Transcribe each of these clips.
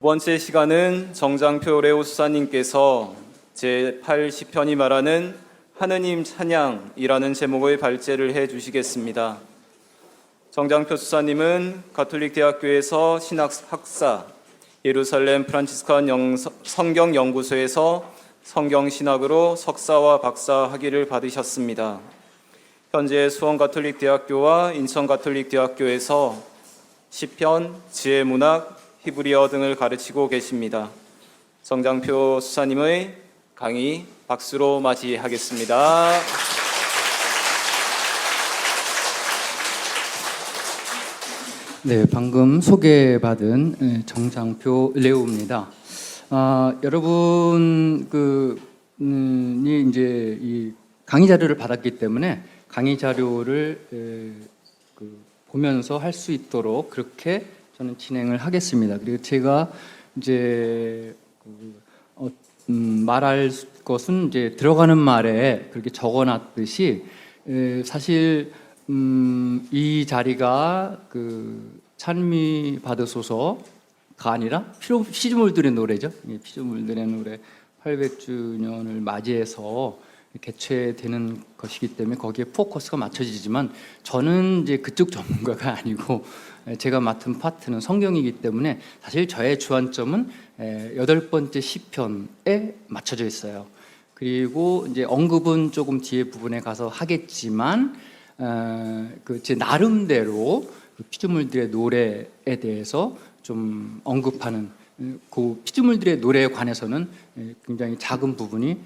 두 번째 시간은 정장표 레오 수사님께서 제8시편이 말하는 하느님 찬양이라는 제목의 발제를 해주시겠습니다. 정장표 수사님은 가톨릭 대학교에서 신학학사, 예루살렘 프란치스칸 성경연구소에서 성경신학으로 석사와 박사 학위를 받으셨습니다. 현재 수원가톨릭대학교와 인천가톨릭대학교에서 시편, 지혜문학, 히브리어 등을 가르치고 계십니다. 정장표 수사님의 강의 박수로 맞이하겠습니다. 네, 방금 소개받은 정장표 레오입니다. 여러분 이 이제 이 강의 자료를 받았기 때문에 강의 자료를 보면서 할 수 있도록 그렇게 저는 진행을 하겠습니다. 그리고 제가 이제 말할 것은 이제 들어가는 말에 그렇게 적어놨듯이 사실 이 자리가 찬미 받으소서가 아니라 피조물들의 노래죠. 피조물들의 노래 800주년을 맞이해서 개최되는 것이기 때문에 거기에 포커스가 맞춰지지만 저는 이제 그쪽 전문가가 아니고 제가 맡은 파트는 성경이기 때문에 사실 저의 주안점은 8번째 시편에 맞춰져 있어요. 그리고 이제 언급은 조금 뒤에 부분에 가서 하겠지만 제 나름대로 피조물들의 노래에 대해서 좀 언급하는 그 피조물들의 노래에 관해서는 굉장히 작은 부분이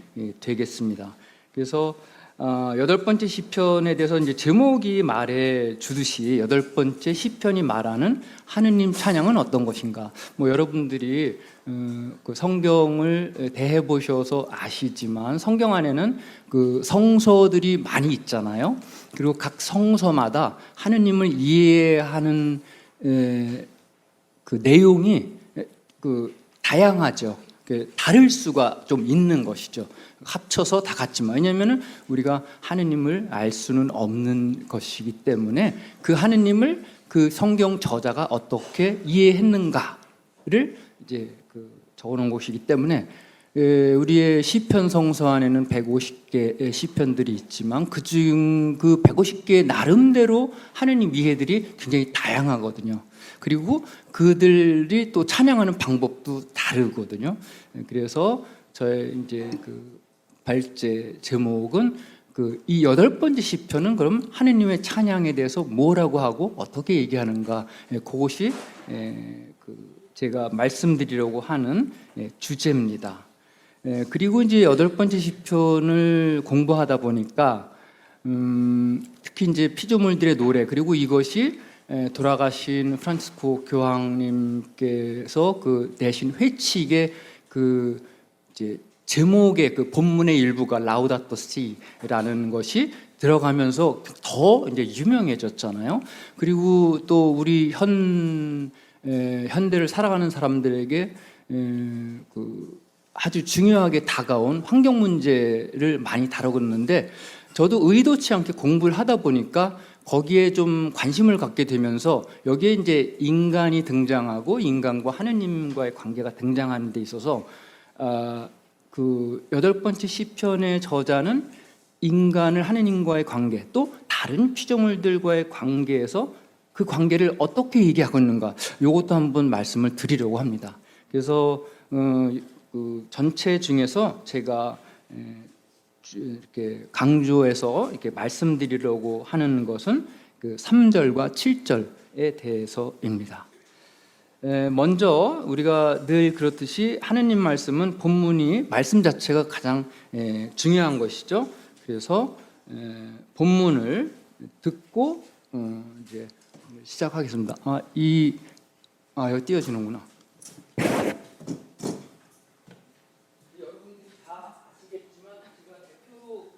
되겠습니다. 그래서 8번째 시편에 대해서 이제 제목이 말해 주듯이 8번째 시편이 말하는 하느님 찬양은 어떤 것인가? 여러분들이 그 성경을 대해 보셔서 아시지만 성경 안에는 그 성서들이 많이 있잖아요. 그리고 각 성서마다 하느님을 이해하는 그 내용이 다양하죠. 다를 수가 좀 있는 것이죠. 합쳐서 다 같지만 왜냐하면 우리가 하느님을 알 수는 없는 것이기 때문에 그 하느님을 그 성경 저자가 어떻게 이해했는가를 이제 적어놓은 것이기 때문에 우리의 시편 성서 안에는 150개의 시편들이 있지만 그중 그 150개의 나름대로 하느님 이해들이 굉장히 다양하거든요. 그리고 그들이 또 찬양하는 방법도 다르거든요. 그래서 저의 이제 발제 제목은 이 8번째 시편은 그럼 하느님의 찬양에 대해서 뭐라고 하고 어떻게 얘기하는가, 그것이 제가 말씀드리려고 하는 주제입니다. 그리고 이제 8번째 시편을 공부하다 보니까 특히 이제 피조물들의 노래, 그리고 이것이 돌아가신 프란치스코 교황님께서 내신 회칙의 이제 제목의 본문의 일부가 라우다토 시라는 것이 들어가면서 더 이제 유명해졌잖아요. 그리고 또 우리 현대를 살아가는 사람들에게 아주 중요하게 다가온 환경 문제를 많이 다루었는데 저도 의도치 않게 공부를 하다 보니까 거기에 좀 관심을 갖게 되면서 여기에 이제 인간이 등장하고 인간과 하느님과의 관계가 등장하는 데 있어서 8번째 시편의 저자는 인간을 하느님과의 관계, 또 다른 피조물들과의 관계에서 그 관계를 어떻게 얘기하고 있는가, 이것도 한번 말씀을 드리려고 합니다. 그래서 전체 중에서 제가 이렇게 강조해서 이렇게 말씀드리려고 하는 것은 3절과 7절에 대해서입니다. 먼저 우리가 늘 그렇듯이 하느님 말씀은 본문이 말씀 자체가 가장 중요한 것이죠. 그래서 본문을 듣고 이제 시작하겠습니다. 여기 띄워지는구나. 여러분들이 다 아시겠지만 제가 대표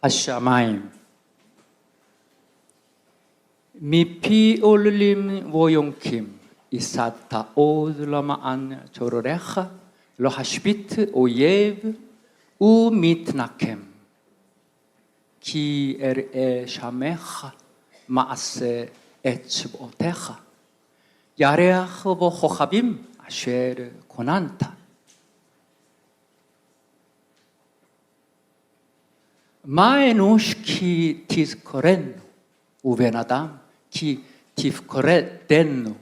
하샤마임. 미피 올림 워용킴 이사타 오들라마 안 조로레하 로하슈비트 오예브 우미트나켐 키에르에 샤메하 마세 에츠보테하 야레아흐보 호하빔 아쉐르 고난타 마에노시키 티스코렌 우베나담 키 티스코레덴노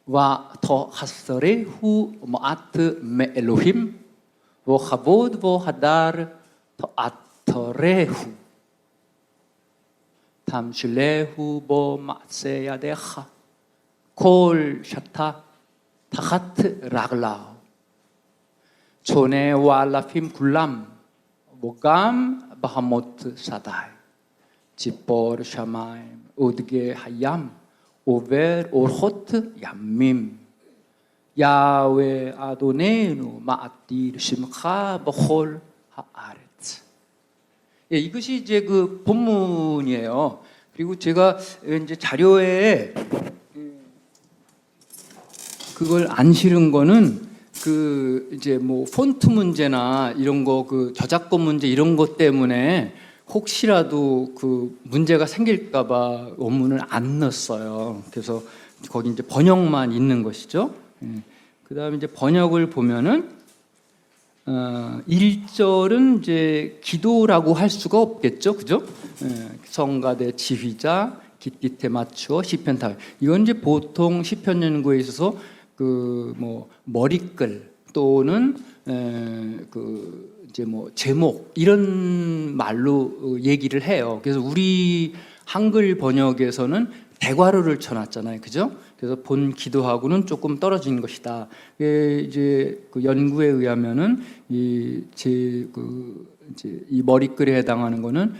와토 하스레 후 모아트 메엘로힘 보하보드 보하다르 토 아토레후 탐슐레후 보 마세야데하 콜 샤타 타하트 라글라우 조네 왈라핌 굴람 보감 바하모트 사다이 지포르 샤마임 우드게 하얌 오베르 오르호트 얌밈 야웨 아도네누 마아티르 심카 버홀 하아레츠. 예, 이것이 이제 그 본문이에요. 그리고 제가 이제 자료에 그걸 안 실은 거는 그 이제 뭐 폰트 문제나 이런 거 그 저작권 문제 이런 것 때문에 혹시라도 그 문제가 생길까봐 원문을 안 넣었어요. 그래서 거기 이제 번역만 있는 것이죠. 그다음에 이제 번역을 보면은 1절은 이제 기도라고 할 수가 없겠죠, 그죠? 성가대 지휘자 기띠테 맞추어 시편 타. 이건 이제 보통 시편 연구에 있어서 그 뭐 머리글 또는 그 이제 뭐 제목 이런 말로 얘기를 해요. 그래서 우리 한글 번역에서는 대괄호를 쳐놨잖아요, 그죠? 그래서 본 기도하고는 조금 떨어진 것이다. 이제 그 연구에 의하면은 이제 이 머리글에 해당하는 거는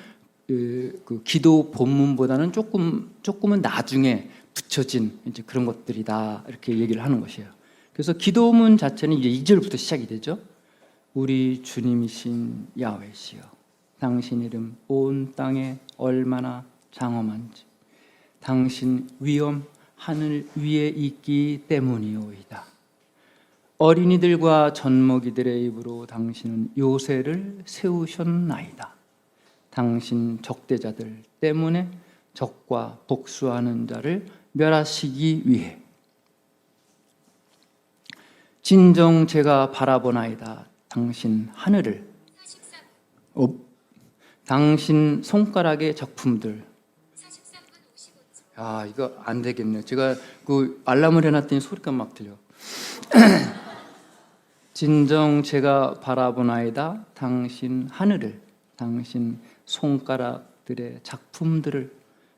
그 기도 본문보다는 조금은 나중에 붙여진 이제 그런 것들이다 이렇게 얘기를 하는 것이에요. 그래서 기도문 자체는 이제 2절부터 시작이 되죠. 우리 주님이신 야훼시여, 당신 이름 온 땅에 얼마나 장엄한지, 당신 위엄 하늘 위에 있기 때문이오이다. 어린이들과 젖먹이들의 입으로 당신은 요새를 세우셨나이다. 당신 적대자들 때문에 적과 복수하는 자를 멸하시기 위해 진정 제가 바라보나이다. 당신 하늘을 당신 손가락의 작품들. 아, 이거 안 되겠네. 제가 그 알람을 해놨더니 소리가 막 들려. 진정 제가 바라보나이다. 당신 하늘을, 당신 손가락들의 작품들을,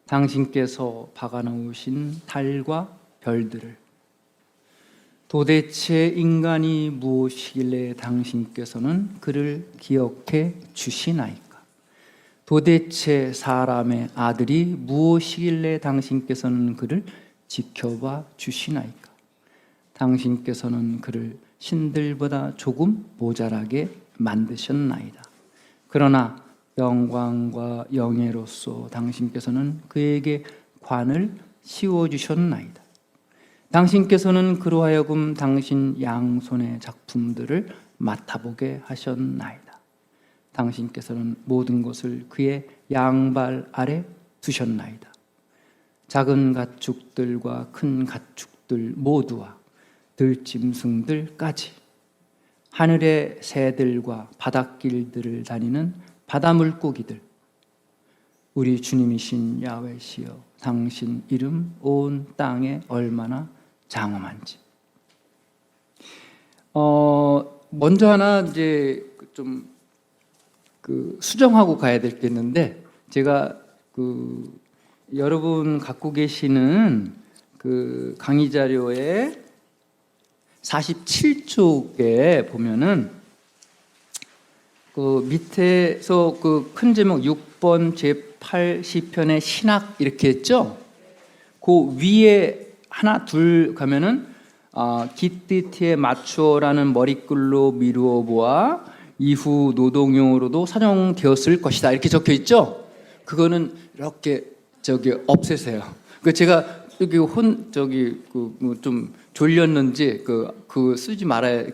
당신께서 박아놓으신 달과 별들을. 도대체 인간이 무엇이길래 당신께서는 그를 기억해 주시나이까? 도대체 사람의 아들이 무엇이길래 당신께서는 그를 지켜봐 주시나이까? 당신께서는 그를 신들보다 조금 모자라게 만드셨나이다. 그러나 영광과 영예로서 당신께서는 그에게 관을 씌워주셨나이다. 당신께서는 그로 하여금 당신 양손의 작품들을 맡아보게 하셨나이다. 당신께서는 모든 것을 그의 양발 아래 두셨나이다. 작은 가축들과 큰 가축들 모두와 들짐승들까지, 하늘의 새들과 바닷길들을 다니는 바다물고기들, 우리 주님이신 야훼시여, 당신 이름 온 땅에 얼마나 장엄한지. 먼저 하나 이제 좀 그 수정하고 가야 될 게 있는데, 제가 그 여러분 갖고 계시는 그 강의 자료에 47쪽에 보면은 그 밑에서 그 큰 제목 6번 제8 시편의 신학 이렇게 했죠. 그 위에 하나 둘 가면은 기띠티에 맞추어라는 머리글로 미루어 보아 이후 노동용으로도 사용되었을 것이다 이렇게 적혀 있죠. 그거는 이렇게 없애세요. 그 제가 여기 좀 졸렸는지 쓰지 말아야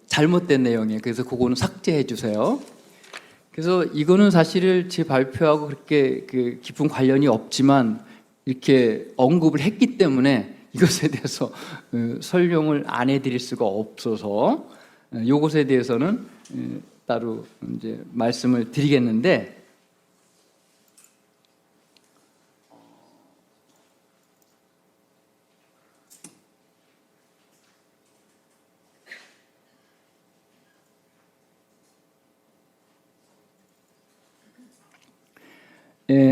잘못된 내용이에요. 그래서 그거는 삭제해 주세요. 그래서 이거는 사실 제 발표하고 그렇게 깊은 관련이 없지만 이렇게 언급을 했기 때문에 이것에 대해서 설명을 안 해드릴 수가 없어서 이것에 대해서는 따로 이제 말씀을 드리겠는데.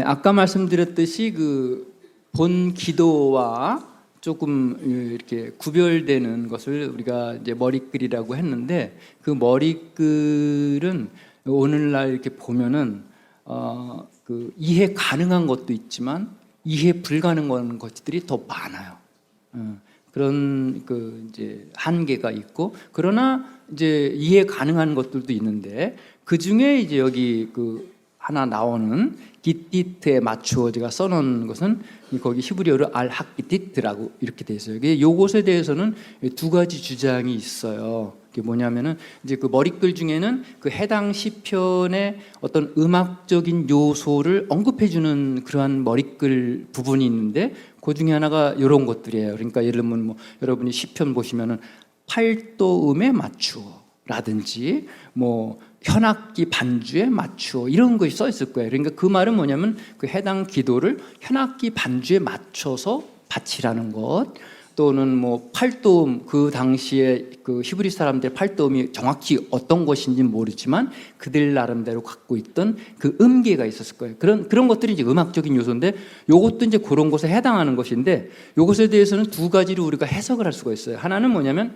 아까 말씀드렸듯이 본 기도와 조금 이렇게 구별되는 것을 우리가 이제 머리글이라고 했는데, 그 머리글은 오늘날 이렇게 보면은 이해 가능한 것도 있지만 이해 불가능한 것들이 더 많아요. 그런 이제 한계가 있고, 그러나 이제 이해 가능한 것들도 있는데, 그 중에 이제 여기 하나 나오는 기띠트에 맞추어 제가 써놓은 것은 거기 히브리어로 알학기띠트라고 이렇게 돼 있어요. 요것에 대해서는 두 가지 주장이 있어요. 그게 뭐냐면은 이제 머리글 중에는 해당 시편의 어떤 음악적인 요소를 언급해주는 그러한 머리글 부분이 있는데, 그 중에 하나가 이런 것들이에요. 그러니까 예를 들면 여러분이 시편 보시면은 팔도음에 맞추어라든지 현악기 반주에 맞추어 이런 것이 써 있을 거예요. 그러니까 그 말은 뭐냐면 해당 기도를 현악기 반주에 맞춰서 바치라는 것, 또는 팔도음, 그 당시에 히브리 사람들 팔도음이 정확히 어떤 것인지 모르지만 그들 나름대로 갖고 있던 음계가 있었을 거예요. 그런 것들이 이제 음악적인 요소인데, 요것도 이제 그런 것에 해당하는 것인데, 요것에 대해서는 두 가지로 우리가 해석을 할 수가 있어요. 하나는 뭐냐면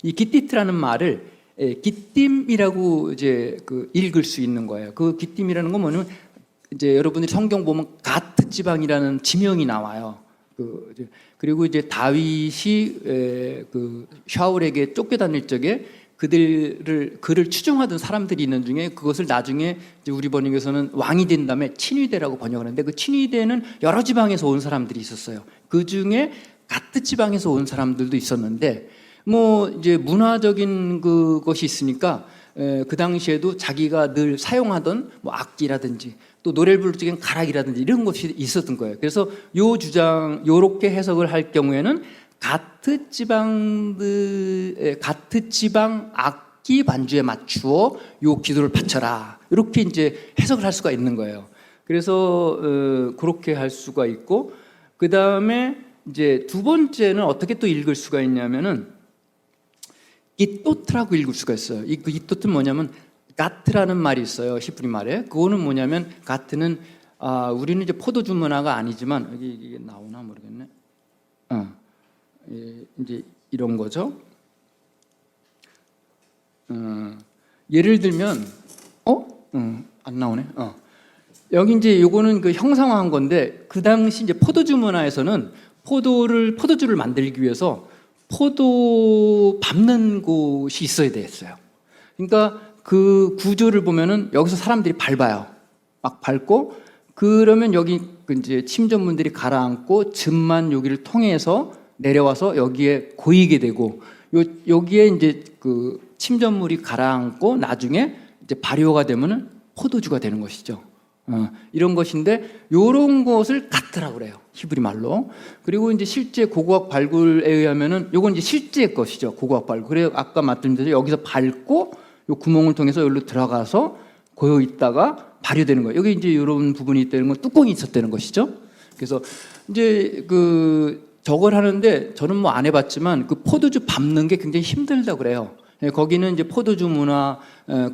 이 기띠트라는 말을 기띔이라고 이제 읽을 수 있는 거예요. 기띔이라는 건 뭐냐면, 이제 여러분들이 성경 보면 가트 지방이라는 지명이 나와요. 그리고 이제 다윗이 샤울에게 쫓겨다닐 적에 그를 추종하던 사람들이 있는 중에, 그것을 나중에 이제 우리 번역에서는 왕이 된 다음에 친위대라고 번역하는데, 그 친위대는 여러 지방에서 온 사람들이 있었어요. 그 중에 가트 지방에서 온 사람들도 있었는데, 이제 문화적인 그것이 있으니까 그 당시에도 자기가 늘 사용하던 악기라든지 또 노래를 부를 적엔 가락이라든지 이런 것이 있었던 거예요. 그래서 요렇게 해석을 할 경우에는 가트 지방 악기 반주에 맞추어 요 기도를 바쳐라, 이렇게 이제 해석을 할 수가 있는 거예요. 그래서 그렇게 할 수가 있고, 그 다음에 이제 두 번째는 어떻게 또 읽을 수가 있냐면은 이또트라고 읽을 수가 있어요. 이또트는 뭐냐면, 가트라는 말이 있어요, 히브리 말에. 그거는 뭐냐면, 가트는 우리는 이제 포도주 문화가 아니지만, 이게 나오나 모르겠네. 이제 이런 거죠. 예를 들면 안 나오네. 여기 이제 요거는 형상화한 건데, 그 당시 이제 포도주 문화에서는 포도주를 만들기 위해서 포도 밟는 곳이 있어야 됐어요. 그러니까 그 구조를 보면은 여기서 사람들이 밟아요. 막 밟고, 그러면 여기 이제 침전문들이 가라앉고 즙만 여기를 통해서 내려와서 여기에 고이게 되고, 여기에 이제 침전물이 가라앉고 나중에 이제 발효가 되면은 포도주가 되는 것이죠. 이런 것인데, 이런 것을 가트라고 그래요, 히브리 말로. 그리고 이제 실제 고고학 발굴에 의하면은 요건 이제 실제 것이죠, 고고학 발굴. 그래요, 아까 말씀드린 여기서 밟고 요 구멍을 통해서 여기로 들어가서 고여 있다가 발효되는 거예요. 여기 이제 이런 부분이 있다는 건 뚜껑이 있었다는 것이죠. 그래서 이제 저걸 하는데, 저는 안 해봤지만 포도주 밟는 게 굉장히 힘들다고 그래요. 거기는 이제 포도주 문화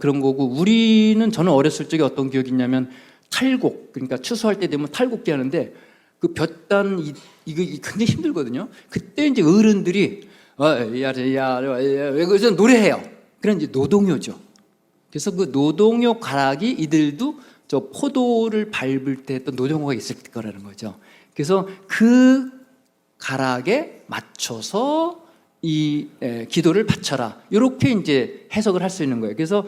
그런 거고, 저는 어렸을 적에 어떤 기억이 있냐면, 탈곡, 그러니까 추수할 때 되면 탈곡기 하는데, 볕단 이거 굉장히 힘들거든요. 그때 이제 어른들이 왜 그래서 노래해요. 그런 이제 노동요죠. 그래서 노동요 가락이 이들도 저 포도를 밟을 때 했던 노동요가 있을 거라는 거죠. 그래서 그 가락에 맞춰서 이 기도를 바쳐라, 이렇게 이제 해석을 할 수 있는 거예요. 그래서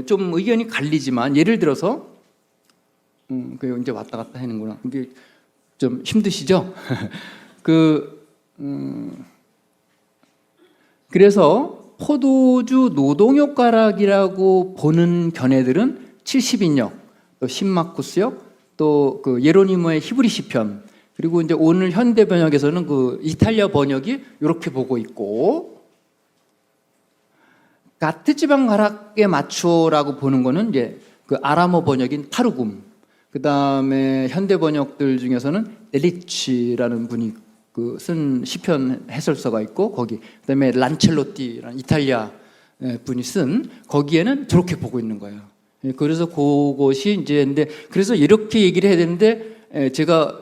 좀 의견이 갈리지만, 예를 들어서 그 이제 왔다 갔다 하는구나. 이게 좀 힘드시죠? 그래서 포도주 노동효과락이라고 보는 견해들은 70인역, 또 신마쿠스역, 또 그 예로니모의 히브리 시편, 그리고 이제 오늘 현대 번역에서는 그 이탈리아 번역이 이렇게 보고 있고, 가트 지방 가락에 맞춰라고 보는 거는 이제 그 아람어 번역인 타르굼, 그 다음에 현대 번역들 중에서는 엘리치라는 분이 그 쓴 시편 해설서가 있고, 거기 그다음에 란첼로티라는 이탈리아 분이 쓴, 거기에는 저렇게 보고 있는 거예요. 그래서 그것이 이제, 근데 그래서 이렇게 얘기를 해야 되는데 제가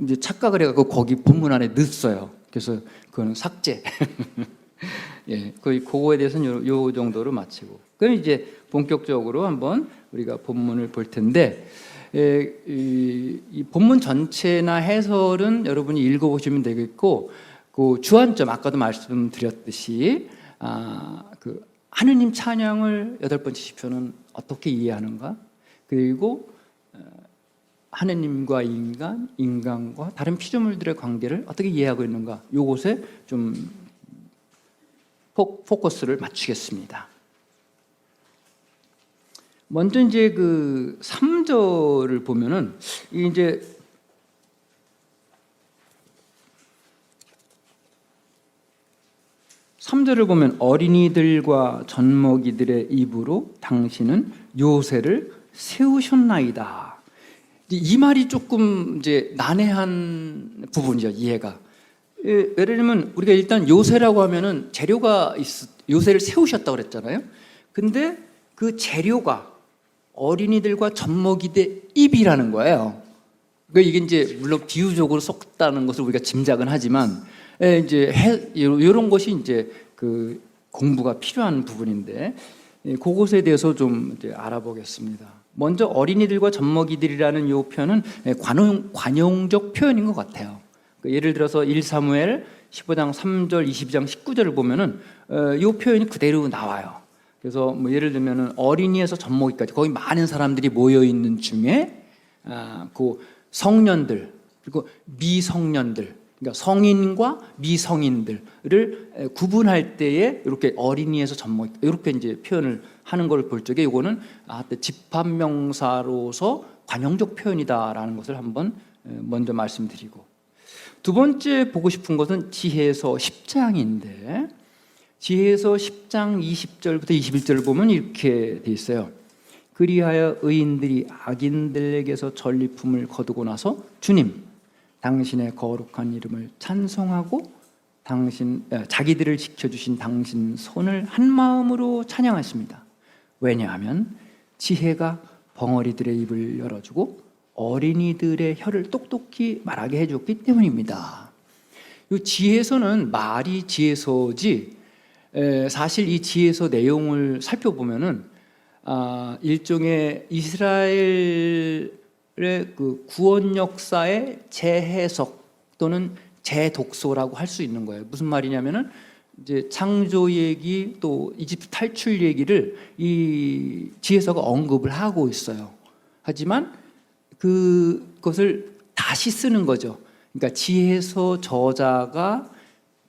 이제 착각을 해갖고 거기 본문 안에 넣었어요. 그래서 그거는 삭제. 예, 거의 그거에 대해서는 요 정도로 마치고, 그럼 이제 본격적으로 한번 우리가 본문을 볼 텐데, 이 본문 전체나 해설은 여러분이 읽어보시면 되겠고, 그 주안점 아까도 말씀드렸듯이 그 하느님 찬양을 8번째 시편은 어떻게 이해하는가, 그리고 하느님과 인간, 인간과 다른 피조물들의 관계를 어떻게 이해하고 있는가, 요것에 좀 포커스를 맞추겠습니다. 먼저 이제 그 3절을 보면은 이제 (3절을) 보면 어린이들과 젖먹이들의 입으로 당신은 요새를 세우셨나이다. 이 말이 조금 이제 난해한 부분이죠, 이해가. 예를 들면 우리가 일단 요새라고 하면은 재료가 요새를 세우셨다고 그랬잖아요. 근데 그 재료가 어린이들과 젖먹이들의 입이라는 거예요. 그러니까 이게 이제 물론 비유적으로 썼다는 것을 우리가 짐작은 하지만, 이제 이런 것이 이제 그 공부가 필요한 부분인데, 그것에 대해서 좀 이제 알아보겠습니다. 먼저 어린이들과 젖먹이들이라는 요 표현은 관용적 표현인 것 같아요. 예를 들어서 1 사무엘 15장 3절, 22장 19절을 보면은 이 표현이 그대로 나와요. 그래서 뭐 예를 들면은 어린이에서 젖먹이까지 거기 많은 사람들이 모여 있는 중에 그 성년들, 그리고 미성년들, 그러니까 성인과 미성인들을 구분할 때에 이렇게 어린이에서 젖먹이, 이렇게 이제 표현을 하는 걸 볼 적에 이거는 집합명사로서 관용적 표현이다라는 것을 한번 먼저 말씀드리고, 두 번째 보고 싶은 것은 지혜서 10장인데, 지혜서 10장 20절부터 21절을 보면 이렇게 돼 있어요. 그리하여 의인들이 악인들에게서 전리품을 거두고 나서 주님 당신의 거룩한 이름을 찬송하고 자기들을 지켜주신 당신 손을 한 마음으로 찬양하십니다. 왜냐하면 지혜가 벙어리들의 입을 열어주고 어린이들의 혀를 똑똑히 말하게 해줬기 때문입니다. 이 지혜서는 말이 지혜서지, 사실 이 지혜서 내용을 살펴보면은 일종의 이스라엘의 그 구원 역사의 재해석 또는 재독서라고 할 수 있는 거예요. 무슨 말이냐면은 이제 창조 얘기 또 이집트 탈출 얘기를 이 지혜서가 언급을 하고 있어요. 하지만 그것을 다시 쓰는 거죠. 그러니까 지혜서 저자가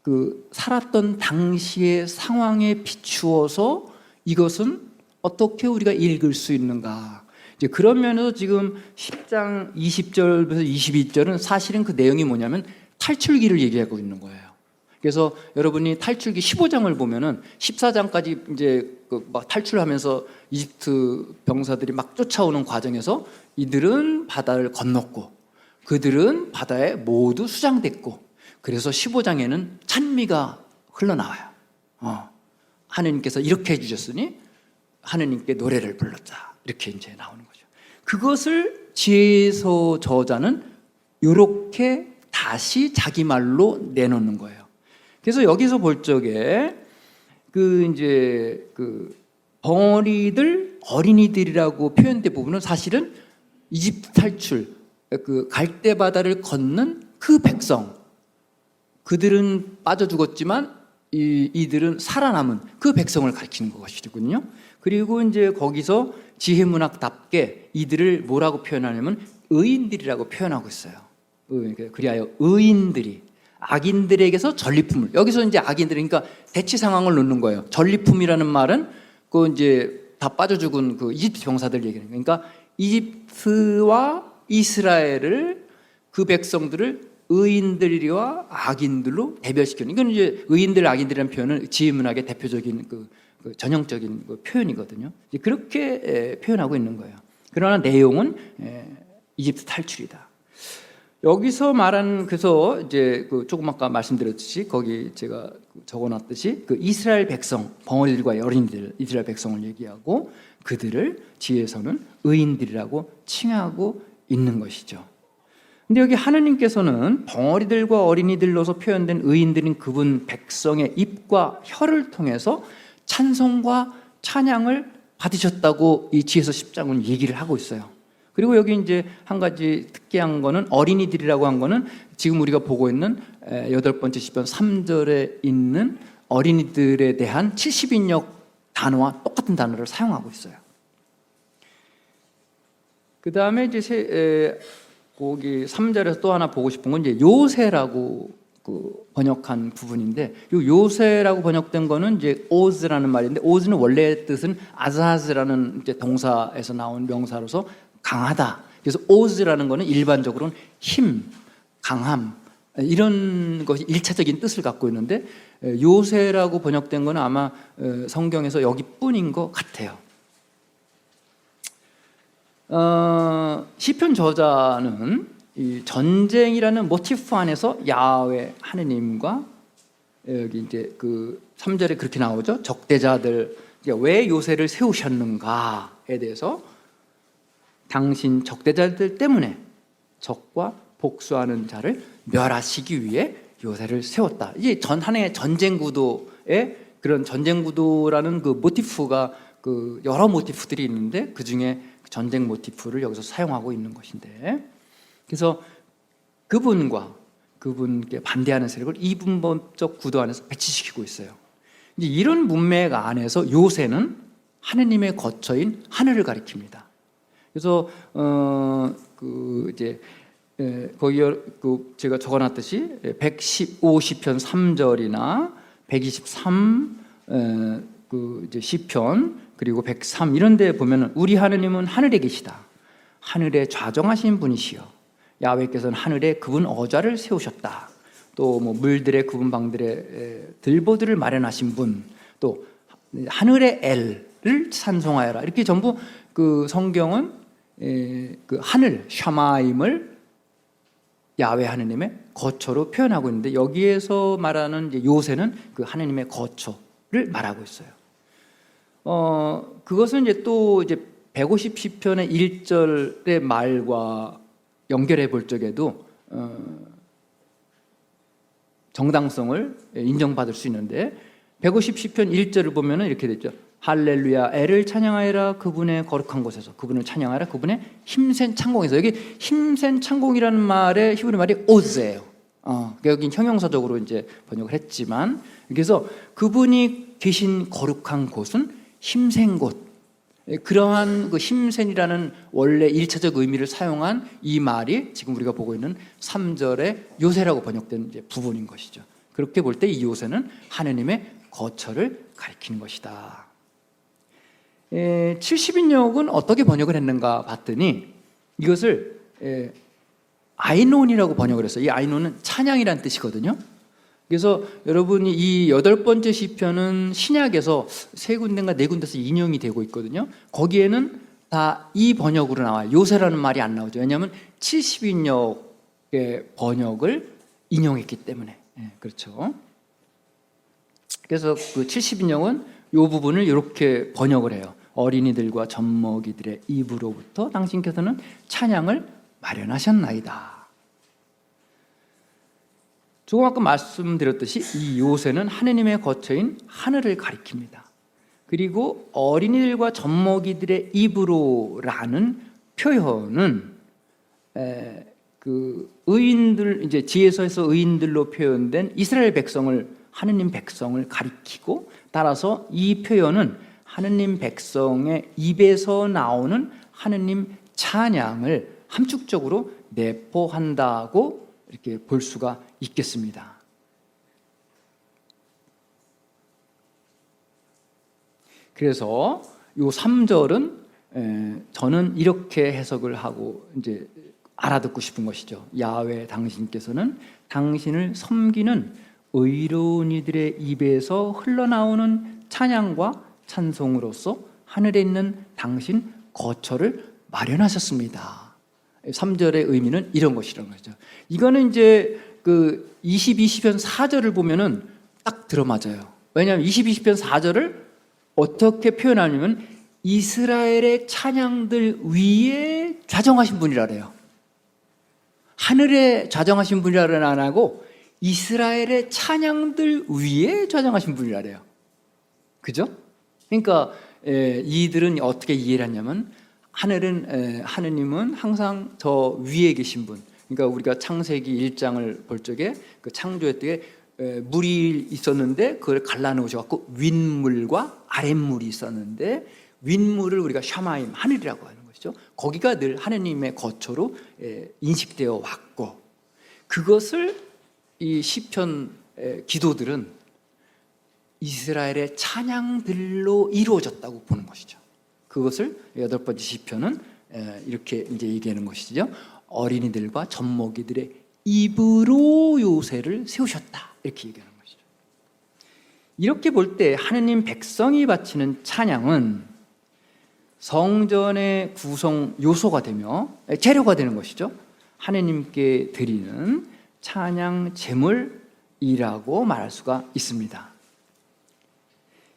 그 살았던 당시의 상황에 비추어서 이것은 어떻게 우리가 읽을 수 있는가. 이제 그런 면에서 지금 10장 20절부터 22절은 사실은 그 내용이 뭐냐면 탈출기를 얘기하고 있는 거예요. 그래서 여러분이 탈출기 15장을 보면은 14장까지 이제 막 탈출하면서 이집트 병사들이 막 쫓아오는 과정에서 이들은 바다를 건넜고 그들은 바다에 모두 수장됐고, 그래서 15장에는 찬미가 흘러나와요. 하느님께서 이렇게 해주셨으니 하느님께 노래를 불렀다, 이렇게 이제 나오는 거죠. 그것을 지혜서 저자는 이렇게 다시 자기 말로 내놓는 거예요. 그래서 여기서 볼 적에 이제 벙어리들, 어린이들이라고 표현된 부분은 사실은 이집트 탈출, 그 갈대 바다를 건넌 그 백성, 그들은 빠져 죽었지만 이들은 살아남은 그 백성을 가리키는 것이군요. 그리고 이제 거기서 지혜문학답게 이들을 뭐라고 표현하냐면 의인들이라고 표현하고 있어요. 그리하여 의인들이 악인들에게서 전리품을, 여기서 이제 악인들, 그러니까 대치 상황을 놓는 거예요. 전리품이라는 말은 그 이제 다 빠져 죽은 그 이집트 병사들 얘기하는 거예요. 그러니까 이집트와 이스라엘을, 그 백성들을 의인들과 악인들로 대별시키는, 이건 이제 의인들 악인들이라는 표현은 지혜문학의 대표적인 그 전형적인 그 표현이거든요. 이제 그렇게 표현하고 있는 거예요. 그러나 내용은 이집트 탈출이다. 여기서 말한, 그래서 이제 그 조금 아까 말씀드렸듯이 거기 제가 적어놨듯이 그 이스라엘 백성, 벙어리들과 어린이들, 이스라엘 백성을 얘기하고 그들을 지혜에서는 의인들이라고 칭하고 있는 것이죠. 근데 여기 하느님께서는 벙어리들과 어린이들로서 표현된 의인들인 그분 백성의 입과 혀를 통해서 찬송과 찬양을 받으셨다고 이 지혜서 10장은 얘기를 하고 있어요. 그리고 여기 이제 한 가지 특이한 거는 어린이들이라고 한 거는 지금 우리가 보고 있는 8번째 시편 3절에 있는 어린이들에 대한 70인역 단어와 똑같은 단어를 사용하고 있어요. 그 다음에 이제 거기 3절에서 또 하나 보고 싶은 건 이제 요새라고 그 번역한 부분인데, 요 요새라고 번역된 거는 이제 오즈라는 말인데, 오즈는 원래 뜻은 아자즈라는 이제 동사에서 나온 명사로서 강하다. 그래서 오즈라는 거는 일반적으로는 힘, 강함, 이런 것이 일차적인 뜻을 갖고 있는데, 요새라고 번역된 거는 아마 성경에서 여기뿐인 것 같아요. 시편 저자는 이 전쟁이라는 모티프 안에서 야훼 하느님과, 여기 이제 그 3절에 그렇게 나오죠. 적대자들, 왜 요새를 세우셨는가에 대해서 당신 적대자들 때문에 적과 복수하는 자를 멸하시기 위해 요새를 세웠다. 이게 하나의 전쟁 구도의 그런 전쟁 구도라는 그 모티프가 그 여러 모티프들이 있는데 그 중에 전쟁 모티프를 여기서 사용하고 있는 것인데, 그래서 그분과 그분께 반대하는 세력을 이분법적 구도 안에서 배치시키고 있어요. 이제 이런 문맥 안에서 요새는 하느님의 거처인 하늘을 가리킵니다. 그래서 그 이제 거기 그 제가 적어놨듯이 115시편 3절이나 123 그 이제 시편 그리고 103 이런 데 보면은 우리 하느님은 하늘에 계시다. 하늘에 좌정하신 분이시여. 야훼께서는 하늘에 그분 어좌를 세우셨다. 또 뭐 물들의 그분 방들의 들보들을 마련하신 분. 또 하늘의 엘을 찬송하여라. 이렇게 전부 그 성경은 그 하늘 샤마임을 야훼 하느님의 거처로 표현하고 있는데, 여기에서 말하는 이제 요새는 그 하느님의 거처를 말하고 있어요. 그것은 이제 또 이제 150시편의 1절의 말과 연결해 볼 적에도 정당성을 인정받을 수 있는데, 150시편 1절을 보면은 이렇게 되죠. 할렐루야, 애를 찬양하여라. 그분의 거룩한 곳에서 그분을 찬양하라. 그분의 힘센 창공에서. 여기 힘센 창공이라는 말의 히브리 말이 오즈예요. 여기 형용사적으로 이제 번역을 했지만, 그래서 그분이 계신 거룩한 곳은 힘센 곳. 그러한 그 힘센이라는 원래 1차적 의미를 사용한 이 말이 지금 우리가 보고 있는 3절의 요새라고 번역된 이제 부분인 것이죠. 그렇게 볼 때 이 요새는 하느님의 거처를 가리키는 것이다. 70인역은 어떻게 번역을 했는가 봤더니 이것을 아이논이라고 번역을 했어요. 이 아이논은 찬양이라는 뜻이거든요. 그래서 여러분이 이 8번째 시편은 신약에서 3군데인가 4군데서 인용이 되고 있거든요. 거기에는 다 이 번역으로 나와요. 요새라는 말이 안 나오죠. 왜냐하면 70인역의 번역을 인용했기 때문에. 그렇죠. 그래서 그 70인역은 이 부분을 이렇게 번역을 해요. 어린이들과 젖먹이들의 입으로부터 당신께서는 찬양을 마련하셨나이다. 조금 아까 말씀드렸듯이 이 요새는 하느님의 거처인 하늘을 가리킵니다. 그리고 어린이들과 젖먹이들의 입으로라는 표현은 그 의인들, 이제 지혜서에서 의인들로 표현된 이스라엘 백성을 하느님 백성을 가리키고, 따라서 이 표현은 하느님 백성의 입에서 나오는 하느님 찬양을 함축적으로 내포한다고 이렇게 볼 수가 있겠습니다. 그래서 이 3절은 저는 이렇게 해석을 하고 이제 알아듣고 싶은 것이죠. 야훼 당신께서는 당신을 섬기는 의로운 이들의 입에서 흘러나오는 찬양과 찬송으로서 하늘에 있는 당신 거처를 마련하셨습니다. 3절의 의미는 이런 것이라는 거죠. 이거는 이제 그 20편 4절을 보면은 딱 들어맞아요. 왜냐하면 20편 4절을 어떻게 표현하냐면 이스라엘의 찬양들 위에 좌정하신 분이라 그래요. 하늘에 좌정하신 분이라는 안 하고 이스라엘의 찬양들 위에 좌정하신 분이라 그래요. 그죠? 그러니까 이들은 어떻게 이해를 하냐면 하느님은 항상 저 위에 계신 분. 그러니까 우리가 창세기 1장을 볼 적에 그 창조의 때에 물이 있었는데 그걸 갈라놓으셔갖고 윗물과 아랫물이 있었는데 윗물을 우리가 샤마임, 하늘이라고 하는 것이죠. 거기가 늘 하느님의 거처로 인식되어 왔고, 그것을 이 시편 기도들은 이스라엘의 찬양들로 이루어졌다고 보는 것이죠. 그것을 8번째 시편은 이렇게 이제 얘기하는 것이죠. 어린이들과 젖먹이들의 입으로 요새를 세우셨다, 이렇게 얘기하는 것이죠. 이렇게 볼 때 하느님 백성이 바치는 찬양은 성전의 구성 요소가 되며 재료가 되는 것이죠. 하느님께 드리는 찬양 제물이라고 말할 수가 있습니다.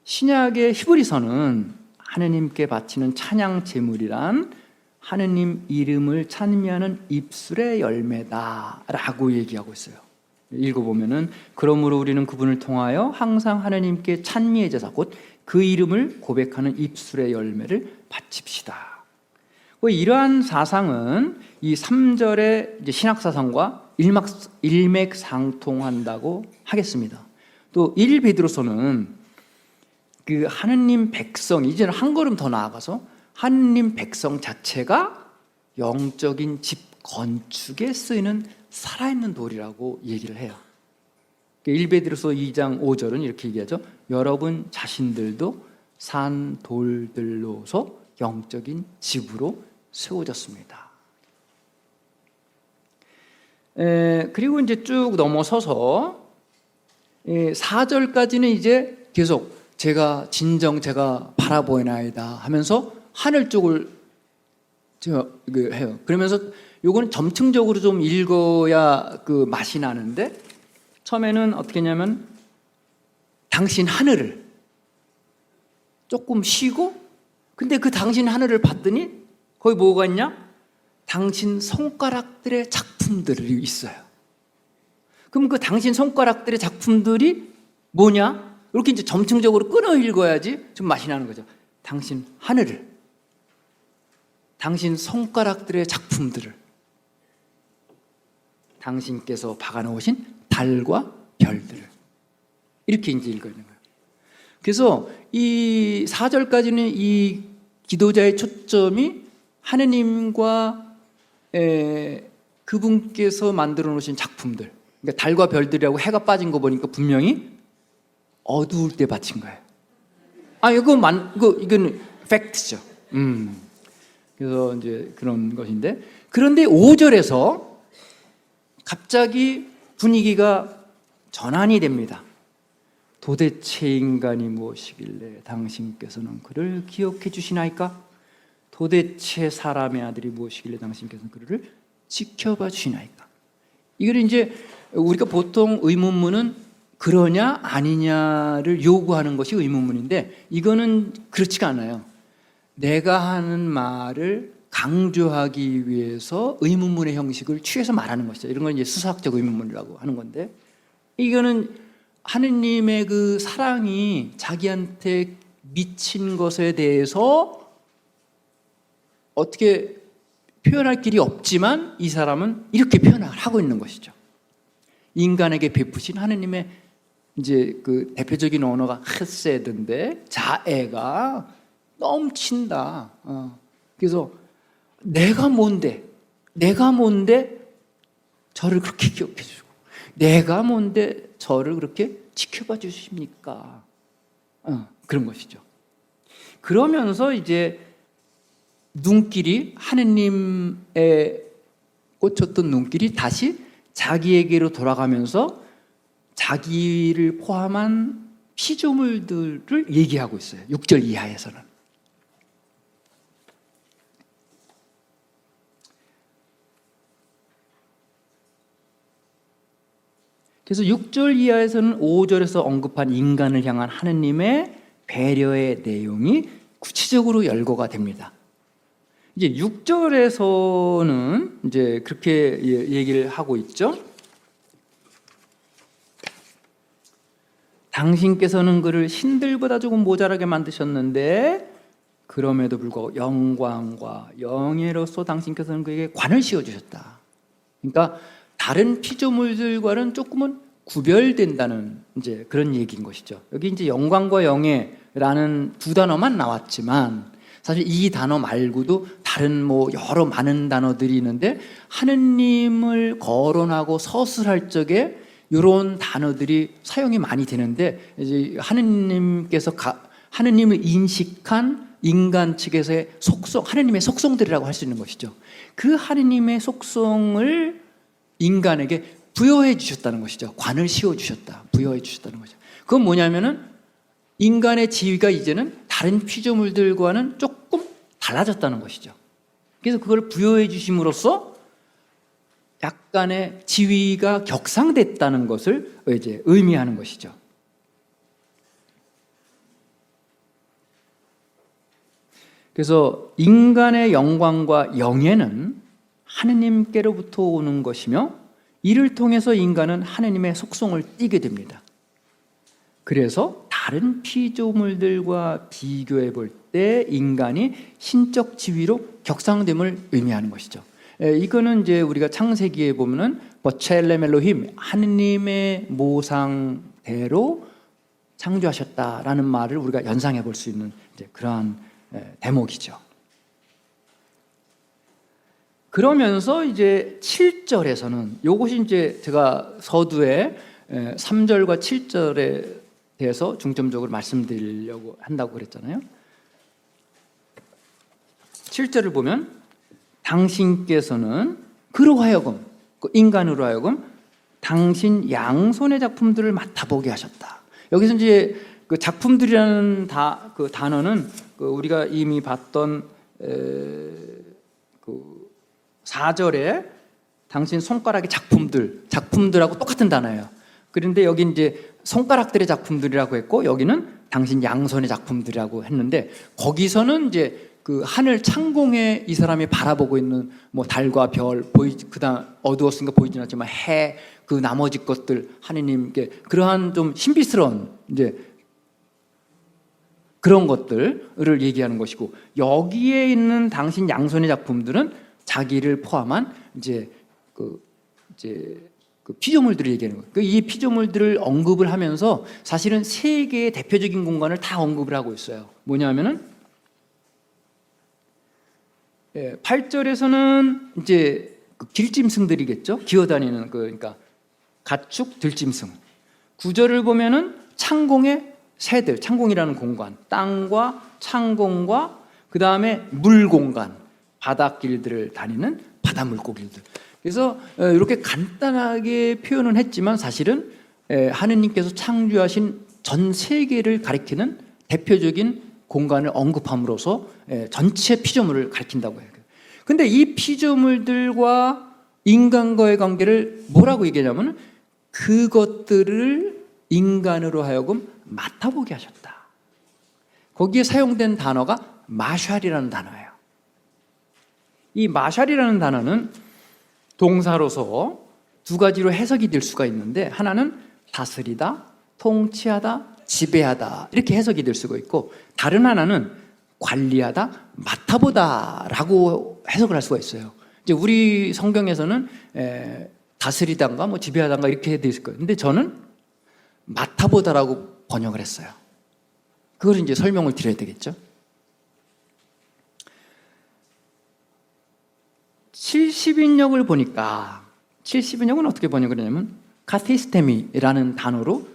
신약의 히브리서는 하느님께 바치는 찬양 제물이란 하느님 이름을 찬미하는 입술의 열매다라고 얘기하고 있어요. 읽어보면은 그러므로 우리는 그분을 통하여 항상 하느님께 찬미의 제사 곧 그 이름을 고백하는 입술의 열매를 바칩시다. 이러한 사상은 이 3절의 신학사상과 일맥상통한다고 하겠습니다. 또 1베드로서는 그 하느님 백성, 이제는 한 걸음 더 나아가서 하느님 백성 자체가 영적인 집 건축에 쓰이는 살아있는 돌이라고 얘기를 해요. 1베드로서 2장 5절은 이렇게 얘기하죠. 여러분 자신들도 산 돌들로서 영적인 집으로 세워졌습니다. 그리고 이제 쭉 넘어서서 4절까지는 이제 계속 제가 바라보나이다 하면서 하늘 쪽을 해요. 그러면서 요거는 점층적으로 좀 읽어야 그 맛이 나는데, 처음에는 어떻게 했냐면 당신 하늘을 조금 쉬고, 근데 그 당신 하늘을 봤더니 거기 뭐가 있냐? 당신 손가락들의 작품들이 있어요. 그럼 그 당신 손가락들의 작품들이 뭐냐? 이렇게 이제 점층적으로 끊어 읽어야지 좀 맛이 나는 거죠. 당신 하늘을, 당신 손가락들의 작품들을, 당신께서 박아놓으신 달과 별들을, 이렇게 이제 읽어야 되는 거예요. 그래서 이 4절까지는 이 기도자의 초점이 하느님과 그분께서 만들어 놓으신 작품들, 그러니까 달과 별들이라고 해가 빠진 거 보니까 분명히 어두울 때 바친 거예요. 이건 팩트죠. 그래서 이제 그런 것인데, 그런데 5절에서 갑자기 분위기가 전환이 됩니다. 도대체 인간이 무엇이길래 당신께서는 그를 기억해 주시나이까? 도대체 사람의 아들이 무엇이길래 당신께서는 그를 지켜봐 주시나이까? 이걸 이제 우리가 보통 의문문은 그러냐 아니냐를 요구하는 것이 의문문인데, 이거는 그렇지가 않아요. 내가 하는 말을 강조하기 위해서 의문문의 형식을 취해서 말하는 것이죠. 이런 건 이제 수사학적 의문문이라고 하는 건데, 이거는 하느님의 그 사랑이 자기한테 미친 것에 대해서 어떻게 표현할 길이 없지만 이 사람은 이렇게 표현을 하고 있는 것이죠. 인간에게 베푸신 하느님의 이제 그 대표적인 언어가 헤세드인데 자애가 넘친다. 그래서 내가 뭔데 저를 그렇게 기억해 주고, 내가 뭔데 저를 그렇게 지켜봐 주십니까? 그런 것이죠. 그러면서 이제 눈길이, 하느님의 꽂혔던 눈길이 다시 자기에게로 돌아가면서 자기를 포함한 피조물들을 얘기하고 있어요. 6절 이하에서는. 그래서 6절 이하에서는 5절에서 언급한 인간을 향한 하느님의 배려의 내용이 구체적으로 열거가 됩니다. 이제 6절에서는 이제 그렇게 얘기를 하고 있죠. 당신께서는 그를 신들보다 조금 모자라게 만드셨는데 그럼에도 불구하고 영광과 영예로서 당신께서는 그에게 관을 씌워주셨다. 그러니까 다른 피조물들과는 조금은 구별된다는 이제 그런 얘기인 것이죠. 여기 이제 영광과 영예라는 두 단어만 나왔지만 사실 이 단어 말고도 다른 뭐 여러 많은 단어들이 있는데 하느님을 거론하고 서술할 적에 이런 단어들이 사용이 많이 되는데 이제 하느님을 인식한 인간 측에서의 속성, 하느님의 속성들이라고 할 수 있는 것이죠. 그 하느님의 속성을 인간에게 부여해 주셨다는 것이죠. 관을 씌워 주셨다. 부여해 주셨다는 거죠. 그건 뭐냐면은 인간의 지위가 이제는 다른 피조물들과는 조금 달라졌다는 것이죠. 그래서 그걸 부여해 주심으로써 약간의 지위가 격상됐다는 것을 이제 의미하는 것이죠. 그래서 인간의 영광과 영예는 하느님께로부터 오는 것이며 이를 통해서 인간은 하느님의 속성을 띠게 됩니다. 그래서 다른 피조물들과 비교해 볼 때 인간이 신적 지위로 격상됨을 의미하는 것이죠. 이거는 이제 우리가 창세기에 보면은 버첼렘 엘로힘, 하느님의 모상대로 창조하셨다라는 말을 우리가 연상해 볼 수 있는 이제 그러한 대목이죠. 그러면서 이제 7절에서는 이것이 이제 제가 서두에 3절과 7절에 대해서 중점적으로 말씀드리려고 한다고 그랬잖아요. 7절을 보면 당신께서는 그로 하여금, 인간으로 하여금 당신 양손의 작품들을 맡아보게 하셨다. 여기서 이제 그 작품들이라는 그 단어는 우리가 이미 봤던 그 4절에 당신 손가락의 작품들하고 똑같은 단어예요. 그런데 여기 이제 손가락들의 작품들이라고 했고 여기는 당신 양손의 작품들이라고 했는데 거기서는 이제 그 하늘 창공에 이 사람이 바라보고 있는 뭐 달과 별 그다음 어두웠으니까 보이진 않지만 해, 그 나머지 것들 하느님께 그러한 좀 신비스러운 이제 그런 것들을 얘기하는 것이고 여기에 있는 당신 양손의 작품들은 자기를 포함한 이제 그 피조물들을 얘기하는 거예요. 이 피조물들을 언급을 하면서 사실은 세 개의 대표적인 공간을 다 언급을 하고 있어요. 뭐냐면은 8절에서는 이제 그 들짐승들이겠죠. 기어다니는 그러니까 가축, 들짐승. 9절을 보면은 창공의 새들, 창공이라는 공간, 땅과 창공과 그 다음에 물 공간, 바닷길들을 다니는 바다 물고기들. 그래서 이렇게 간단하게 표현은 했지만 사실은 하느님께서 창조하신 전 세계를 가리키는 대표적인 공간을 언급함으로써 전체 피조물을 가리킨다고 해요. 근데 이 피조물들과 인간과의 관계를 뭐라고 얘기하냐면 그것들을 인간으로 하여금 맡아보게 하셨다. 거기에 사용된 단어가 마샬이라는 단어예요. 이 마샬이라는 단어는 동사로서 두 가지로 해석이 될 수가 있는데 하나는 다스리다, 통치하다, 지배하다 이렇게 해석이 될 수가 있고 다른 하나는 관리하다, 맡아보다라고 해석을 할 수가 있어요. 이제 우리 성경에서는 다스리다가 뭐 지배하다가 이렇게 되어 있을 거예요. 근데 저는 맡아보다라고 번역을 했어요. 그걸 이제 설명을 드려야 되겠죠. 70인역을 보니까 70인역은 어떻게 번역을 했냐면 카티스테미라는 단어로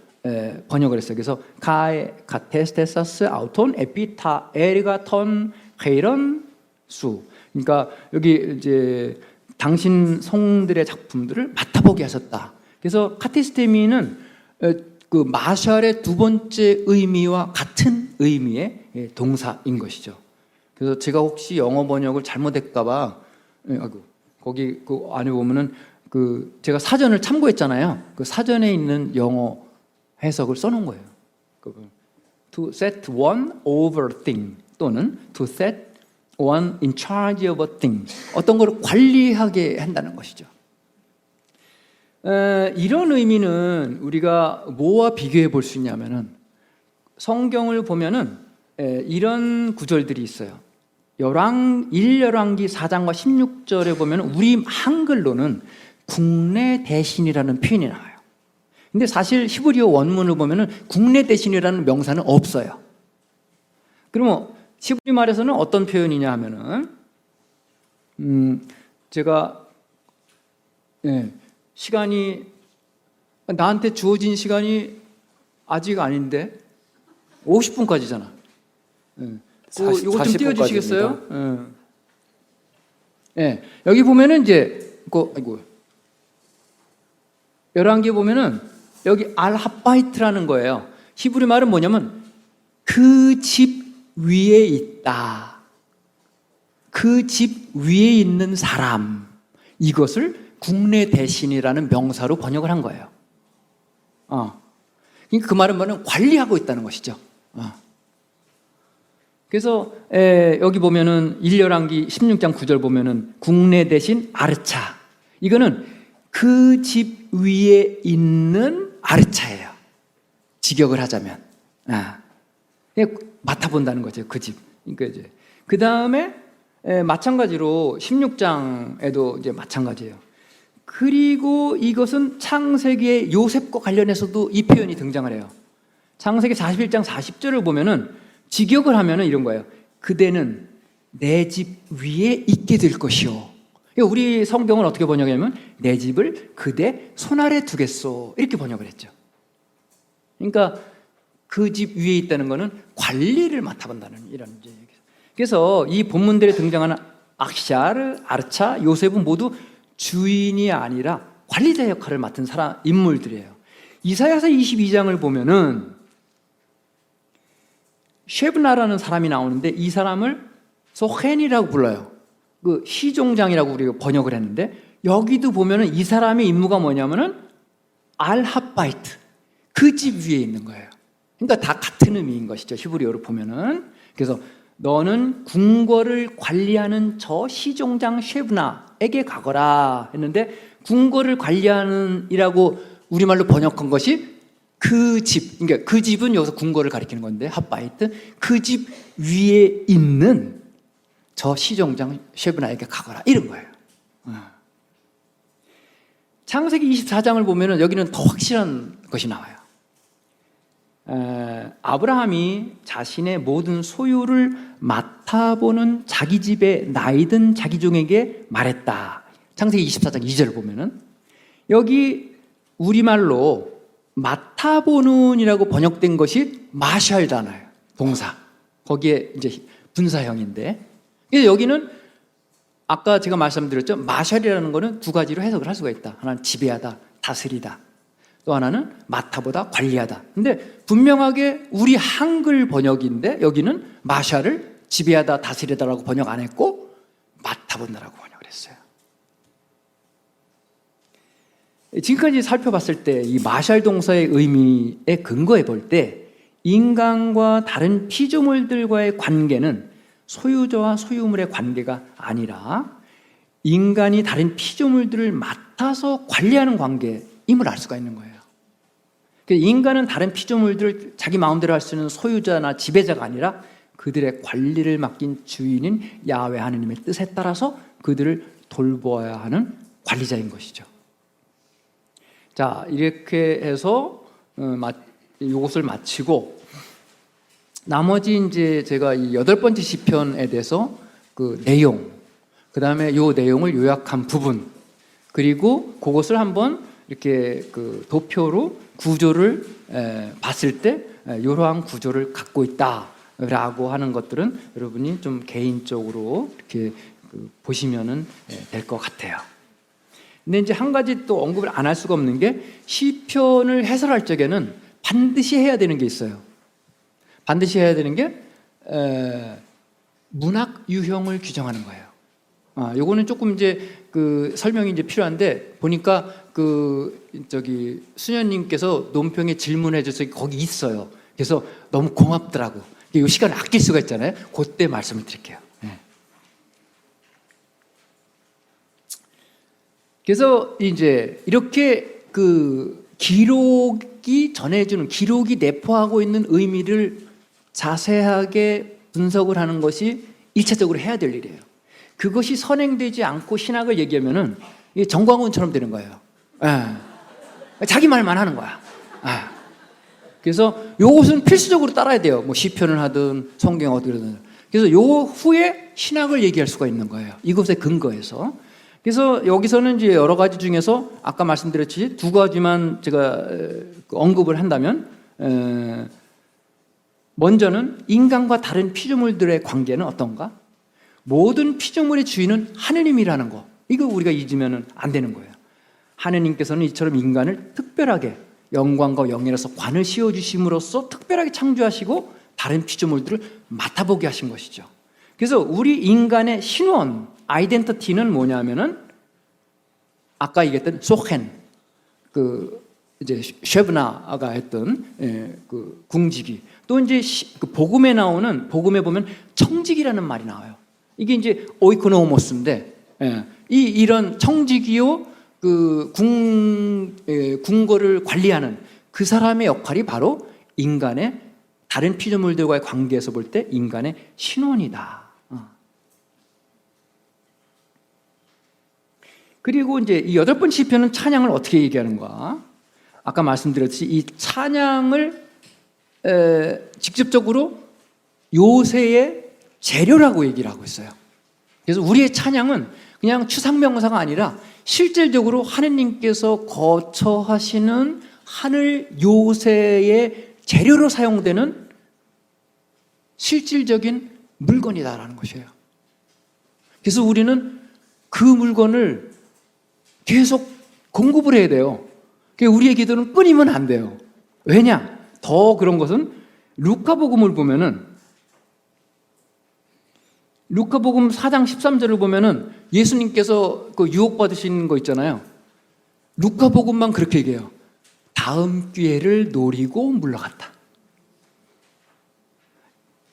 번역을 했어요. 그래서 카테스테사스 아우톤 에피타 에르가톤 헤이런 수. 그러니까 여기 이제 당신 성들의 작품들을 맡아보게 하셨다. 그래서 카티스테미는 그 마샬의 두 번째 의미와 같은 의미의 동사인 것이죠. 그래서 제가 혹시 영어 번역을 잘못했까봐, 거기 그 안에 보면은 그 제가 사전을 참고했잖아요. 그 사전에 있는 영어 해석을 써놓은 거예요. To set one over a thing 또는 to set one in charge of a thing. 어떤 걸 관리하게 한다는 것이죠. 이런 의미는 우리가 뭐와 비교해 볼 수 있냐면은 성경을 보면은 이런 구절들이 있어요. 1열왕기 4장과 16절에 보면 우리 한글로는 국내 대신이라는 표현이 나와요. 근데 사실 히브리어 원문을 보면은 국내 대신이라는 명사는 없어요. 그러면 히브리 말에서는 어떤 표현이냐 하면은 제가 시간이 나한테 주어진 시간이 아직 아닌데 50분까지잖아. 이거 좀 띄워주시겠어요? 여기 보면은 이제 열왕기에 보면은 여기 알하바이트라는 거예요. 히브리 말은 뭐냐면 그 집 위에 있다. 그 집 위에 있는 사람. 이것을 국내 대신이라는 명사로 번역을 한 거예요. 그러니까 그 말은 뭐냐면 관리하고 있다는 것이죠. 그래서 여기 보면은 1열왕기 16장 9절 보면은 국내 대신 아르차. 이거는 그 집 위에 있는 아르차예요. 직역을 하자면. 맡아본다는 거죠. 그 집. 그러니까 이제 그 다음에 마찬가지로 16장에도 이제 마찬가지예요. 그리고 이것은 창세기의 요셉과 관련해서도 이 표현이 등장을 해요. 창세기 41장 40절을 보면은 직역을 하면은 이런 거예요. 그대는 내 집 위에 있게 될 것이요. 우리 성경은 어떻게 번역하냐면 내 집을 그대 손 아래 두겠소. 이렇게 번역을 했죠. 그러니까 그 집 위에 있다는 것은 관리를 맡아본다는 이런 얘기죠. 그래서 이 본문들에 등장하는 악샤르, 아르차, 요셉은 모두 주인이 아니라 관리자 역할을 맡은 인물들이에요. 이사야서 22장을 보면은 쉐브나라는 사람이 나오는데 이 사람을 소헨이라고 불러요. 그 시종장이라고 우리가 번역을 했는데 여기도 보면은 이 사람의 임무가 뭐냐면은 알하바이트, 그 집 위에 있는 거예요. 그러니까 다 같은 의미인 것이죠. 히브리어로 보면은. 그래서 너는 궁궐을 관리하는 저 시종장 쉐브나에게 가거라 했는데 궁궐을 관리하는 이라고 우리말로 번역한 것이 그 집, 그러니까 그 집은 여기서 궁궐을 가리키는 건데 핫바이트, 그 집 위에 있는 저 시종장 쉐브나에게 가거라 이런 거예요. 창세기 24장을 보면은 여기는 더 확실한 것이 나와요. 아브라함이 자신의 모든 소유를 맡아보는 자기 집에 나이든 자기 종에게 말했다. 창세기 24장 2절을 보면은 여기 우리말로 맡아보는이라고 번역된 것이 마샬잖아요. 동사. 거기에 이제 분사형인데. 그래서 여기는 아까 제가 말씀드렸죠. 마샬이라는 거는 두 가지로 해석을 할 수가 있다. 하나는 지배하다, 다스리다. 또 하나는 맡아보다, 관리하다. 근데 분명하게 우리 한글 번역인데 여기는 마샬을 지배하다, 다스리다라고 번역 안 했고 맡아본다라고 번역을 했어요. 지금까지 살펴봤을 때 이 마샬 동사의 의미에 근거해 볼 때 인간과 다른 피조물들과의 관계는 소유자와 소유물의 관계가 아니라 인간이 다른 피조물들을 맡아서 관리하는 관계임을 알 수가 있는 거예요. 인간은 다른 피조물들을 자기 마음대로 할 수 있는 소유자나 지배자가 아니라 그들의 관리를 맡긴 주인인 야훼 하느님의 뜻에 따라서 그들을 돌보아야 하는 관리자인 것이죠. 자, 이렇게 해서 요것을 마치고 나머지 이제 제가 이 8번째 시편에 대해서 그 내용, 그 다음에 요 내용을 요약한 부분, 그리고 그것을 한번 이렇게 그 도표로 구조를 봤을 때 이러한 구조를 갖고 있다라고 하는 것들은 여러분이 좀 개인적으로 이렇게 보시면은 될 것 같아요. 근데 이제 한 가지 또 언급을 안 할 수가 없는 게 시편을 해설할 적에는 반드시 해야 되는 게 있어요. 반드시 해야 되는 게 문학 유형을 규정하는 거예요. 요거는 조금 이제 그 설명이 이제 필요한데 보니까 그 저기 수녀님께서 논평에 질문해 줘서 거기 있어요. 그래서 너무 고맙더라고. 이 시간을 아낄 수가 있잖아요. 그때 말씀을 드릴게요. 그래서 이제 이렇게 그 기록이 전해주는, 기록이 내포하고 있는 의미를 자세하게 분석을 하는 것이 일차적으로 해야 될 일이에요. 그것이 선행되지 않고 신학을 얘기하면은 이게 정광훈처럼 되는 거예요. 자기 말만 하는 거야. 그래서 요것은 필수적으로 따라야 돼요. 뭐 시편을 하든 성경 어디든. 그래서 요 후에 신학을 얘기할 수가 있는 거예요. 이것에 근거해서. 그래서 여기서는 이제 여러 가지 중에서 아까 말씀드렸듯이 두 가지만 제가 언급을 한다면, 먼저는 인간과 다른 피조물들의 관계는 어떤가? 모든 피조물의 주인은 하느님이라는 거. 이거 우리가 잊으면 안 되는 거예요. 하느님께서는 이처럼 인간을 특별하게 영광과 영예로서 관을 씌워주심으로써 특별하게 창조하시고 다른 피조물들을 맡아보게 하신 것이죠. 그래서 우리 인간의 신원, 아이덴티티는 뭐냐면은 아까 얘기했던 소헨, 그 이제 쉐브나가 했던 그 궁지기, 또 이제 그 복음에 나오는, 복음에 보면 청지기라는 말이 나와요. 이게 이제 오이코노모스인데, 이런 청지기요 그 궁궐을 관리하는 그 사람의 역할이 바로 인간의 다른 피조물들과의 관계에서 볼 때 인간의 신원이다. 그리고 이제 이 8번째 시편은 찬양을 어떻게 얘기하는가? 아까 말씀드렸듯이 이 찬양을 직접적으로 요새의 재료라고 얘기를 하고 있어요. 그래서 우리의 찬양은 그냥 추상명사가 아니라 실질적으로 하느님께서 거처하시는 하늘 요새의 재료로 사용되는 실질적인 물건이다라는 것이에요. 그래서 우리는 그 물건을 계속 공급을 해야 돼요. 우리의 기도는 끊이면 안 돼요. 왜냐? 더 그런 것은 루카복음을 보면은, 루카복음 4장 13절을 보면은 예수님께서 그 유혹받으신 거 있잖아요. 루카복음만 그렇게 얘기해요. 다음 기회를 노리고 물러갔다.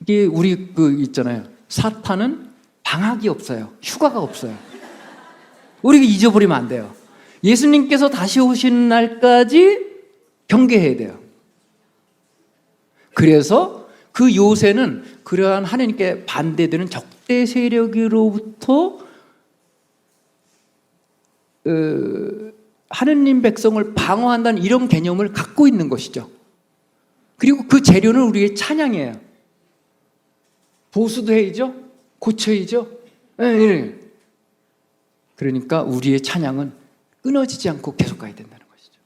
이게 우리 그 있잖아요. 사탄은 방학이 없어요. 휴가가 없어요. 우리가 잊어버리면 안 돼요. 예수님께서 다시 오시는 날까지 경계해야 돼요. 그래서 그 요새는 그러한 하나님께 반대되는 적대 세력으로부터 하느님 백성을 방어한다는 이런 개념을 갖고 있는 것이죠. 그리고 그 재료는 우리의 찬양이에요. 보수도 해야죠. 고쳐야죠. 그러니까 우리의 찬양은 끊어지지 않고 계속 가야 된다는 것이죠.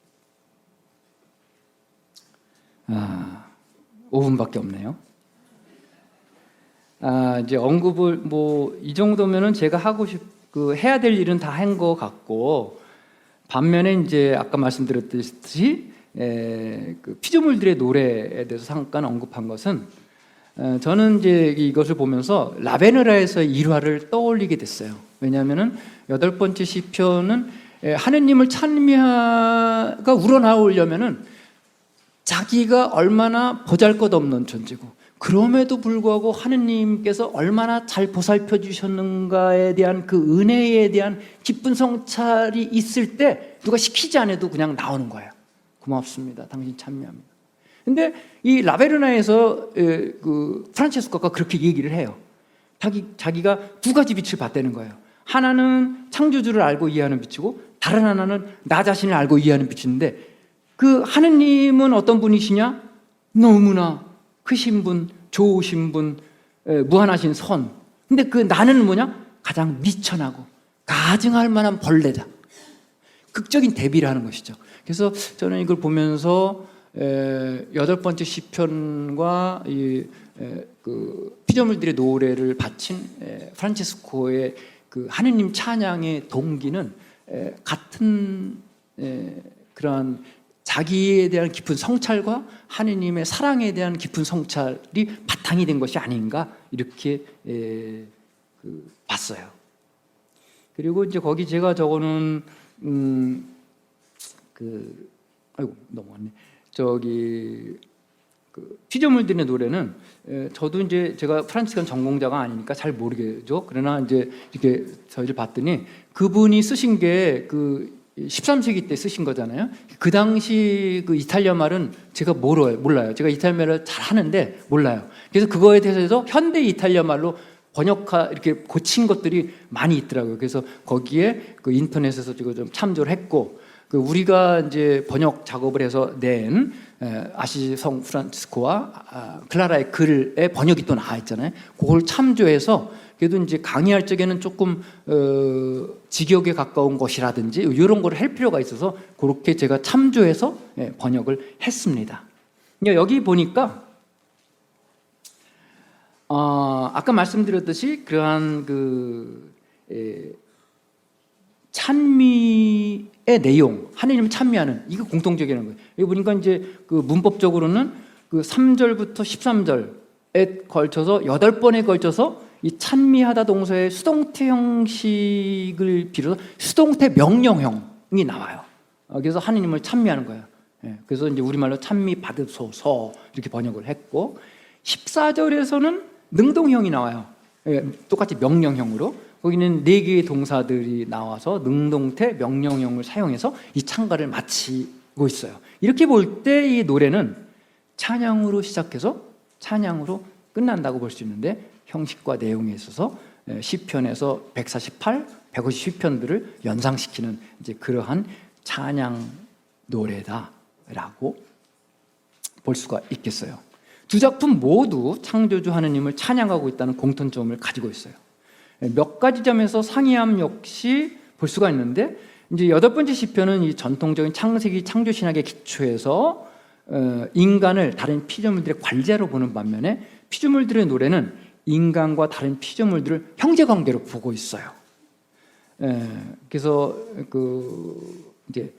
5분밖에 없네요. 이제 언급을 이 정도면은 제가 하고 해야 될 일은 다 한 것 같고, 반면에 이제 아까 말씀드렸듯이 그 피조물들의 노래에 대해서 잠깐 언급한 것은, 저는 이제 이것을 보면서 라베느라에서의 일화를 떠올리게 됐어요. 왜냐하면은 8번째 시편은 하느님을 찬미가 우러나오려면은 자기가 얼마나 보잘것없는 존재고, 그럼에도 불구하고 하느님께서 얼마나 잘 보살펴 주셨는가에 대한 그 은혜에 대한 기쁜 성찰이 있을 때 누가 시키지 않아도 그냥 나오는 거예요. 고맙습니다. 당신 찬미합니다. 근데 이 라베르나에서 그 프란체스코가 그렇게 얘기를 해요. 자기가 두 가지 빛을 봤다는 거예요. 하나는 창조주를 알고 이해하는 빛이고, 다른 하나는 나 자신을 알고 이해하는 빛인데, 그 하느님은 어떤 분이시냐? 너무나 크신 분, 좋으신 분, 무한하신 선. 근데 그 나는 뭐냐? 가장 미천하고 가증할 만한 벌레다. 극적인 대비를 하는 것이죠. 그래서 저는 이걸 보면서 8번째 시편과 그 피조물들의 노래를 바친 프란치스코의 그 하느님 찬양의 동기는 같은 그러한 자기에 대한 깊은 성찰과 하느님의 사랑에 대한 깊은 성찰이 바탕이 된 것이 아닌가 이렇게 봤어요. 그리고 이제 거기 제가 적어놓은 아이고 넘어갔네. 그 피조물들의 노래는 저도 이제 제가 프란치스칸 전공자가 아니니까 잘 모르겠죠. 그러나 이제 이렇게 저희를 봤더니 그분이 쓰신 게 그 13세기 때 쓰신 거잖아요. 그 당시 그 이탈리아 말은 제가 몰라요. 제가 이탈리아 말을 잘 하는데 몰라요. 그래서 그거에 대해서 현대 이탈리아 말로 이렇게 고친 것들이 많이 있더라고요. 그래서 거기에 그 인터넷에서 지금 좀 참조를 했고, 그 우리가 이제 번역 작업을 해서 낸 아시지 성 프란치스코와 클라라의 글의 번역이 또 나와 있잖아요. 그걸 참조해서 그래도 이제 강의할 적에는 조금 직역에 가까운 것이라든지 이런 걸 할 필요가 있어서 그렇게 제가 참조해서 번역을 했습니다. 여기 보니까 아까 말씀드렸듯이 그러한 그 찬미의 내용, 하느님을 찬미하는 이거 공통적인 거예요. 여기 보니까 이제 그 문법적으로는 그 3절부터 13절에 걸쳐서 8번에 걸쳐서 이 찬미하다 동사의 수동태 형식을 빌어서 수동태 명령형이 나와요. 그래서 하느님을 찬미하는 거예요. 그래서 이제 우리말로 찬미 받으소서 이렇게 번역을 했고, 14절에서는 능동형이 나와요. 똑같이 명령형으로. 거기는 4개의 동사들이 나와서 능동태 명령형을 사용해서 이 찬가를 마치고 있어요. 이렇게 볼 때 이 노래는 찬양으로 시작해서 찬양으로 끝난다고 볼 수 있는데, 형식과 내용에 있어서 시편에서 148, 150 시편들을 연상시키는 이제 그러한 찬양 노래다라고 볼 수가 있겠어요. 두 작품 모두 창조주 하느님을 찬양하고 있다는 공통점을 가지고 있어요. 몇 가지 점에서 상이함 역시 볼 수가 있는데, 이제 8번째 시편은 이 전통적인 창세기 창조 신학의 기초에서 인간을 다른 피조물들의 관리자로 보는 반면에 피조물들의 노래는 인간과 다른 피조물들을 형제 관계로 보고 있어요. 그래서 이제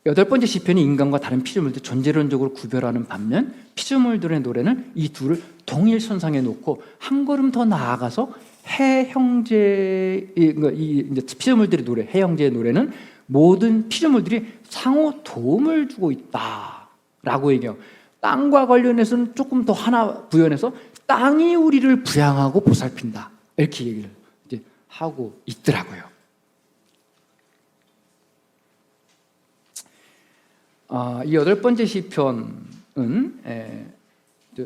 8번째 시편이 인간과 다른 피조물들 존재론적으로 구별하는 반면 피조물들의 노래는 이 둘을 동일 선상에 놓고 한 걸음 더 나아가서 해형제, 이제 피조물들의 노래, 해형제의 노래는 모든 피조물들이 상호 도움을 주고 있다라고 얘기해요. 땅과 관련해서는 조금 더 하나 부연해서 땅이 우리를 부양하고 보살핀다 이렇게 얘기를 이제 하고 있더라고요. 이 8번째 시편은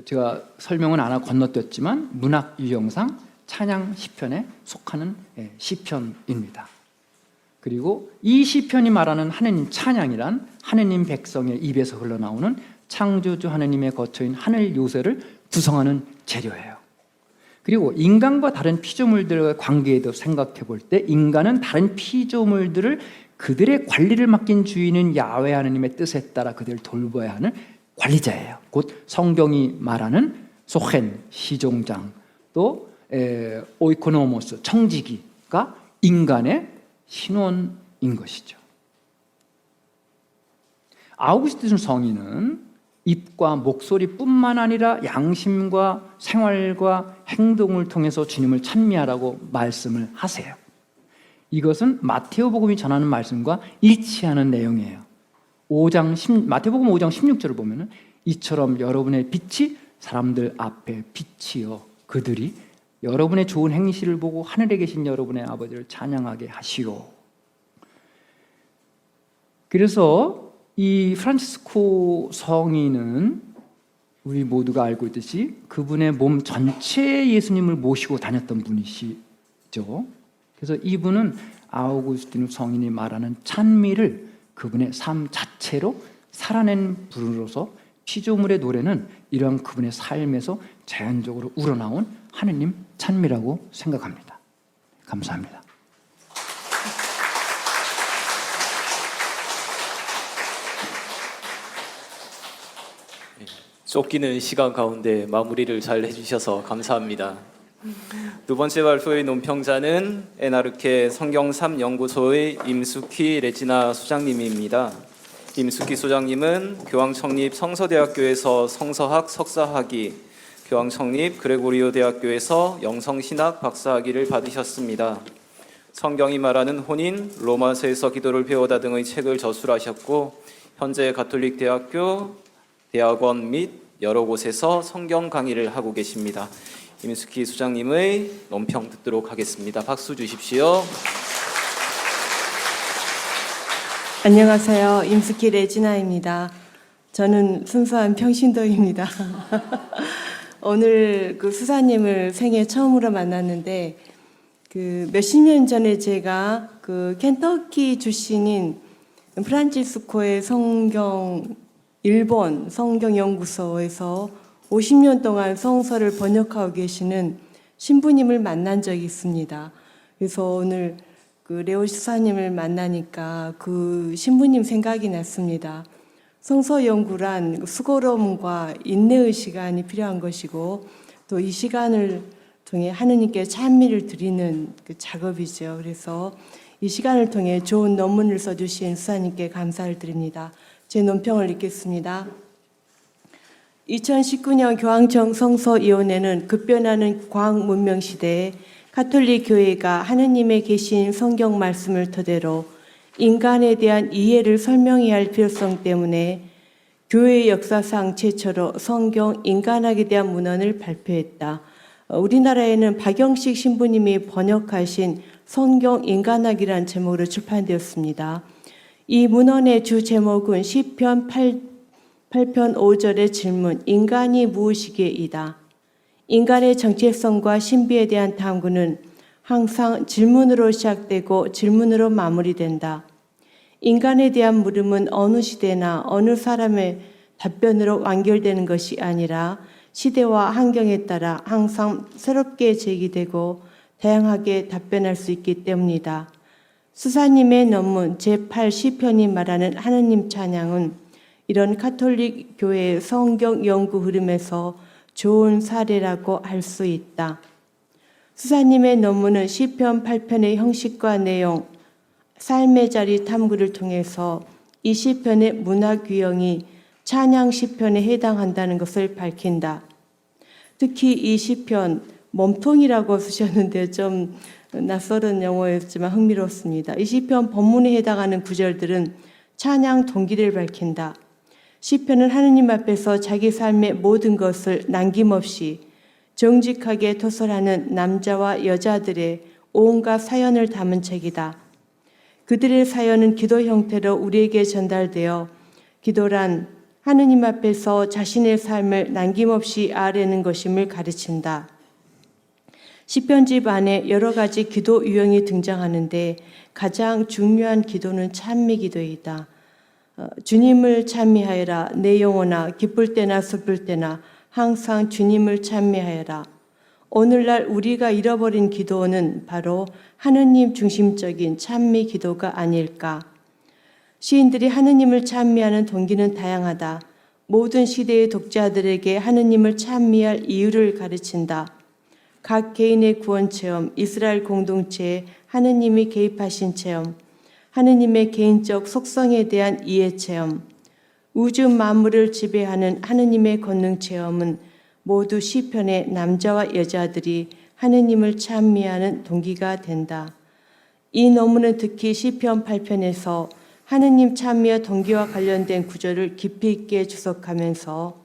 제가 설명은 안 하고 건너뛰었지만 문학 유형상 찬양 시편에 속하는 시편입니다. 그리고 이 시편이 말하는 하느님 찬양이란 하느님 백성의 입에서 흘러나오는 창조주 하느님의 거처인 하늘 요새를 구성하는 재료예요. 그리고 인간과 다른 피조물들과의 관계에도 생각해 볼 때 인간은 다른 피조물들을 그들의 관리를 맡긴 주인은 야훼 하느님의 뜻에 따라 그들을 돌봐야 하는 관리자예요. 곧 성경이 말하는 소헨, 시종장, 또 오이코노모스, 청지기가 인간의 신원인 것이죠. 아우구스티누스 성인은 입과 목소리뿐만 아니라 양심과 생활과 행동을 통해서 주님을 찬미하라고 말씀을 하세요. 이것은 마테오복음이 전하는 말씀과 일치하는 내용이에요. 마테오복음 5장 16절을 보면은 이처럼 여러분의 빛이 사람들 앞에 빛이여 그들이 여러분의 좋은 행실을 보고 하늘에 계신 여러분의 아버지를 찬양하게 하시오. 그래서 이 프란치스코 성인은 우리 모두가 알고 있듯이 그분의 몸 전체에 예수님을 모시고 다녔던 분이시죠. 그래서 이분은 아우구스티누스 성인이 말하는 찬미를 그분의 삶 자체로 살아낸 분으로서 피조물의 노래는 이러한 그분의 삶에서 자연적으로 우러나온 하느님 찬미라고 생각합니다. 감사합니다. 쫓기는 시간 가운데 마무리를 잘 해주셔서 감사합니다. 두 번째 발표의 논평자는 에나르케 성경 3 연구소의 임숙희 레지나 소장님입니다. 임숙희 소장님은 교황 청립 성서대학교에서 성서학 석사학위, 교황 청립 그레고리오 대학교에서 영성신학 박사학위를 받으셨습니다. 성경이 말하는 혼인, 로마서에서 기도를 배우다 등의 책을 저술하셨고 현재 가톨릭 대학교, 대학원 및 여러 곳에서 성경 강의를 하고 계십니다. 임숙희 소장님의 논평 듣도록 하겠습니다. 박수 주십시오. 안녕하세요. 임숙희 레지나입니다. 저는 순수한 평신도입니다. 오늘 그 수사님을 생애 처음으로 만났는데 그 몇십 년 전에 제가 그 켄터키 출신인 프란치스코의 일본 성경연구소에서 50년 동안 성서를 번역하고 계시는 신부님을 만난 적이 있습니다. 그래서 오늘 그 레오 수사님을 만나니까 그 신부님 생각이 났습니다. 성서 연구란 수고로움과 인내의 시간이 필요한 것이고 또 이 시간을 통해 하느님께 찬미를 드리는 그 작업이죠. 그래서 이 시간을 통해 좋은 논문을 써주신 수사님께 감사를 드립니다. 제 논평을 읽겠습니다. 2019년 교황청 성서위원회는 급변하는 과학 문명 시대에 가톨릭 교회가 하느님의 계신 성경 말씀을 토대로 인간에 대한 이해를 설명해야 할 필요성 때문에 교회 역사상 최초로 성경 인간학에 대한 문헌을 발표했다. 우리나라에는 박영식 신부님이 번역하신 성경 인간학이라는 제목으로 출판되었습니다. 이 문헌의 주 제목은 시편 8편 5절의 질문, 인간이 무엇이게이다. 인간의 정체성과 신비에 대한 탐구는 항상 질문으로 시작되고 질문으로 마무리된다. 인간에 대한 물음은 어느 시대나 어느 사람의 답변으로 완결되는 것이 아니라 시대와 환경에 따라 항상 새롭게 제기되고 다양하게 답변할 수 있기 때문이다. 수사님의 논문 제8 시편이 말하는 하느님 찬양은 이런 가톨릭 교회의 성경 연구 흐름에서 좋은 사례라고 할 수 있다. 수사님의 논문은 시편 8편의 형식과 내용, 삶의 자리 탐구를 통해서 이 시편의 문학 유형이 찬양 시편에 해당한다는 것을 밝힌다. 특히 이 시편 몸통이라고 쓰셨는데 좀 낯설은 용어였지만 흥미롭습니다. 이 시편 본문에 해당하는 구절들은 찬양 동기를 밝힌다. 시편은 하느님 앞에서 자기 삶의 모든 것을 남김없이 정직하게 토설하는 남자와 여자들의 온갖 사연을 담은 책이다. 그들의 사연은 기도 형태로 우리에게 전달되어 기도란 하느님 앞에서 자신의 삶을 남김없이 아뢰는 것임을 가르친다. 시편집 안에 여러 가지 기도 유형이 등장하는데 가장 중요한 기도는 찬미 기도이다. 주님을 찬미하여라. 내 영혼아 기쁠 때나 슬플 때나 항상 주님을 찬미하여라. 오늘날 우리가 잃어버린 기도는 바로 하느님 중심적인 찬미 기도가 아닐까. 시인들이 하느님을 찬미하는 동기는 다양하다. 모든 시대의 독자들에게 하느님을 찬미할 이유를 가르친다. 각 개인의 구원 체험, 이스라엘 공동체에 하느님이 개입하신 체험, 하느님의 개인적 속성에 대한 이해 체험, 우주 만물을 지배하는 하느님의 권능 체험은 모두 시편의 남자와 여자들이 하느님을 찬미하는 동기가 된다. 이 논문은 특히 시편 8편에서 하느님 찬미와 동기와 관련된 구절을 깊이 있게 주석하면서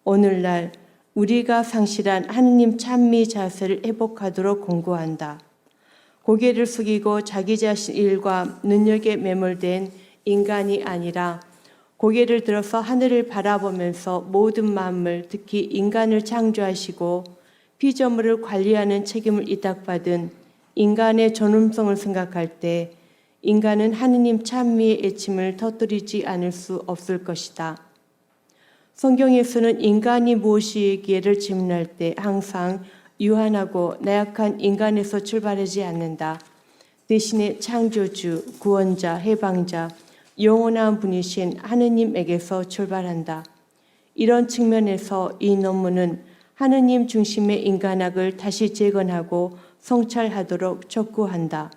오늘날 우리가 상실한 하느님 찬미 자세를 회복하도록 공고한다. 고개를 숙이고 자기 자신 일과 능력에 매몰된 인간이 아니라 고개를 들어서 하늘을 바라보면서 모든 만물, 특히 인간을 창조하시고 피조물을 관리하는 책임을 위탁받은 인간의 존엄성을 생각할 때 인간은 하느님 찬미의 애침을 터뜨리지 않을 수 없을 것이다. 성경에서는 인간이 무엇이기를 질문할 때 항상 유한하고 나약한 인간에서 출발하지 않는다. 대신에 창조주, 구원자, 해방자, 영원한 분이신 하느님에게서 출발한다. 이런 측면에서 이 논문은 하느님 중심의 인간학을 다시 재건하고 성찰하도록 촉구한다.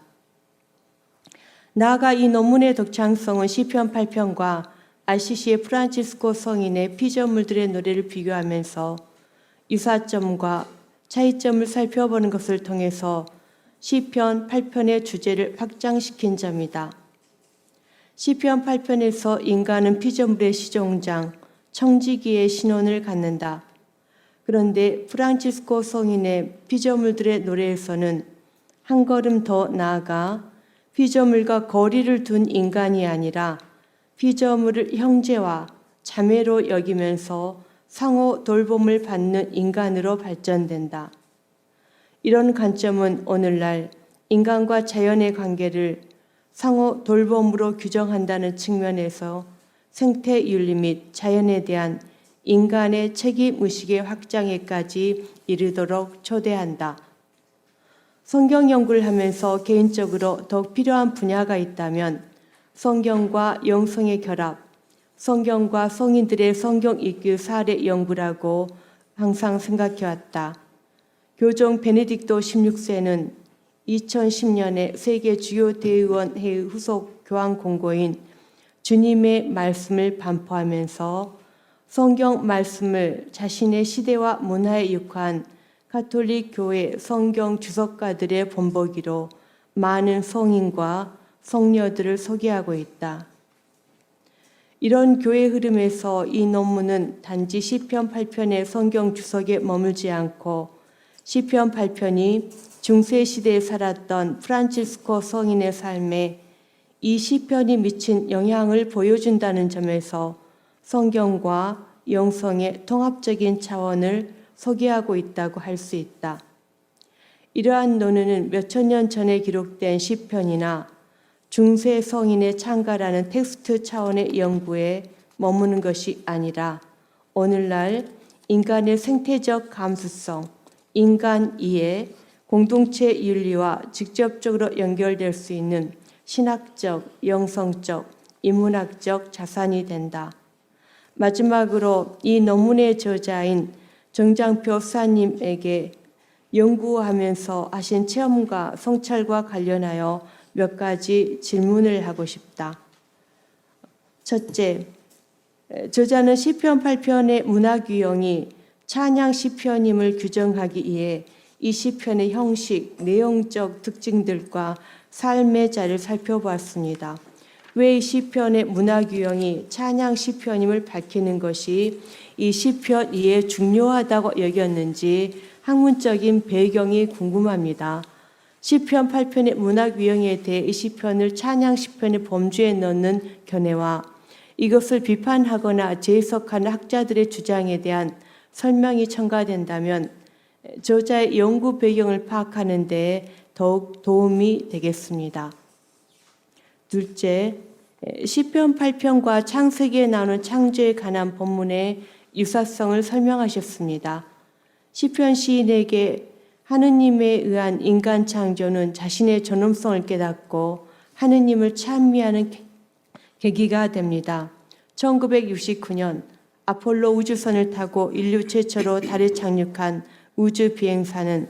나아가 이 논문의 독창성은 시편 8편과 RCC의 프란치스코 성인의 피조물들의 노래를 비교하면서 유사점과 차이점을 살펴보는 것을 통해서 시편 8편의 주제를 확장시킨 점이다. 시편 8편에서 인간은 피조물의 시종장, 청지기의 신원을 갖는다. 그런데 프란치스코 성인의 피조물들의 노래에서는 한 걸음 더 나아가 피조물과 거리를 둔 인간이 아니라 피조물을 형제와 자매로 여기면서 상호 돌봄을 받는 인간으로 발전된다. 이런 관점은 오늘날 인간과 자연의 관계를 상호 돌봄으로 규정한다는 측면에서 생태윤리 및 자연에 대한 인간의 책임의식의 확장에까지 이르도록 초대한다. 성경 연구를 하면서 개인적으로 더욱 필요한 분야가 있다면 성경과 영성의 결합, 성경과 성인들의 성경 읽기 사례 연구라고 항상 생각해왔다. 교종 베네딕토 16세는 2010년에 세계 주요 대의원회의 후속 교황 공고인 주님의 말씀을 반포하면서 성경 말씀을 자신의 시대와 문화에 육한 가톨릭 교회 성경 주석가들의 본보기로 많은 성인과 성녀들을 소개하고 있다. 이런 교회 흐름에서 이 논문은 단지 시편 8편의 성경 주석에 머물지 않고 시편 8편이 중세 시대에 살았던 프란치스코 성인의 삶에 이 시편이 미친 영향을 보여준다는 점에서 성경과 영성의 통합적인 차원을 소개하고 있다고 할 수 있다. 이러한 논의는 몇천 년 전에 기록된 시편이나 중세 성인의 창가라는 텍스트 차원의 연구에 머무는 것이 아니라 오늘날 인간의 생태적 감수성, 인간 이해, 공동체 윤리와 직접적으로 연결될 수 있는 신학적, 영성적, 인문학적 자산이 된다. 마지막으로 이 논문의 저자인 정장표 수사님에게 연구하면서 하신 체험과 성찰과 관련하여 몇 가지 질문을 하고 싶다. 첫째, 저자는 시편 8편의 문학 유형이 찬양 시편임을 규정하기 위해 이 시편의 형식, 내용적 특징들과 삶의 자를 살펴보았습니다. 왜 이 시편의 문학 유형이 찬양 시편임을 밝히는 것이 이 시편 이에 중요하다고 여겼는지 학문적인 배경이 궁금합니다. 시편 8편의 문학 유형에 대해 이 시편을 찬양 시편의 범주에 넣는 견해와 이것을 비판하거나 재해석하는 학자들의 주장에 대한 설명이 첨가된다면 저자의 연구 배경을 파악하는 데 더욱 도움이 되겠습니다. 둘째, 시편 8편과 창세기에 나오는 창조에 관한 본문의 유사성을 설명하셨습니다. 시편 시인에게 하느님에 의한 인간 창조는 자신의 존엄성을 깨닫고 하느님을 찬미하는 계기가 됩니다. 1969년 아폴로 우주선을 타고 인류 최초로 달에 착륙한 우주 비행사는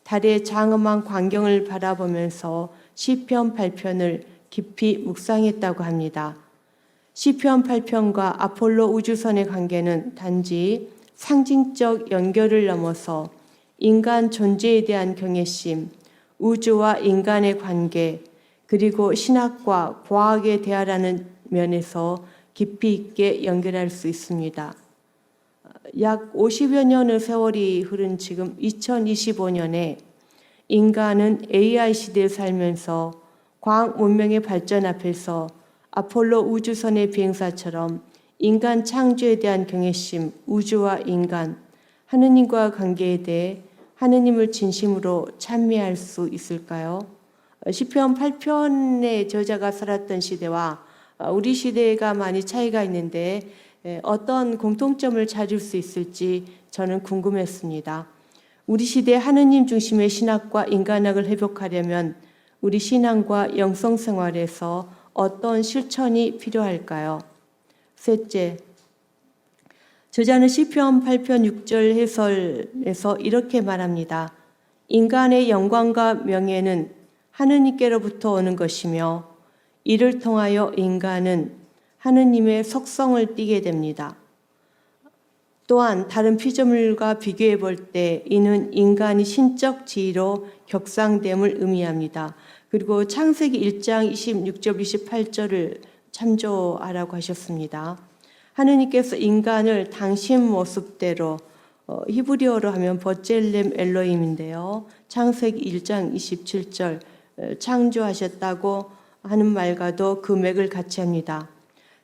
달의 장엄한 광경을 바라보면서 시편 8편을 깊이 묵상했다고 합니다. 시편 8편과 아폴로 우주선의 관계는 단지 상징적 연결을 넘어서 인간 존재에 대한 경외심, 우주와 인간의 관계, 그리고 신학과 과학에 대하라는 면에서 깊이 있게 연결할 수 있습니다. 약 50여 년의 세월이 흐른 지금 2025년에 인간은 AI 시대에 살면서 과학 문명의 발전 앞에서 아폴로 우주선의 비행사처럼 인간 창조에 대한 경외심, 우주와 인간, 하느님과 관계에 대해 하느님을 진심으로 찬미할 수 있을까요? 시편 8편의 저자가 살았던 시대와 우리 시대가 많이 차이가 있는데 어떤 공통점을 찾을 수 있을지 저는 궁금했습니다. 우리 시대 하느님 중심의 신학과 인간학을 회복하려면 우리 신앙과 영성 생활에서 어떤 실천이 필요할까요? 셋째, 저자는 시편 8편 6절 해설에서 이렇게 말합니다. 인간의 영광과 명예는 하느님께로부터 오는 것이며 이를 통하여 인간은 하느님의 속성을 띠게 됩니다. 또한 다른 피조물과 비교해 볼 때 이는 인간이 신적 지위로 격상됨을 의미합니다. 그리고 창세기 1장 26절 28절을 참조하라고 하셨습니다. 하느님께서 인간을 당신 모습대로 히브리어로 하면 버젤렘 엘로힘인데요. 창세기 1장 27절 창조하셨다고 하는 말과도 그 맥을 같이 합니다.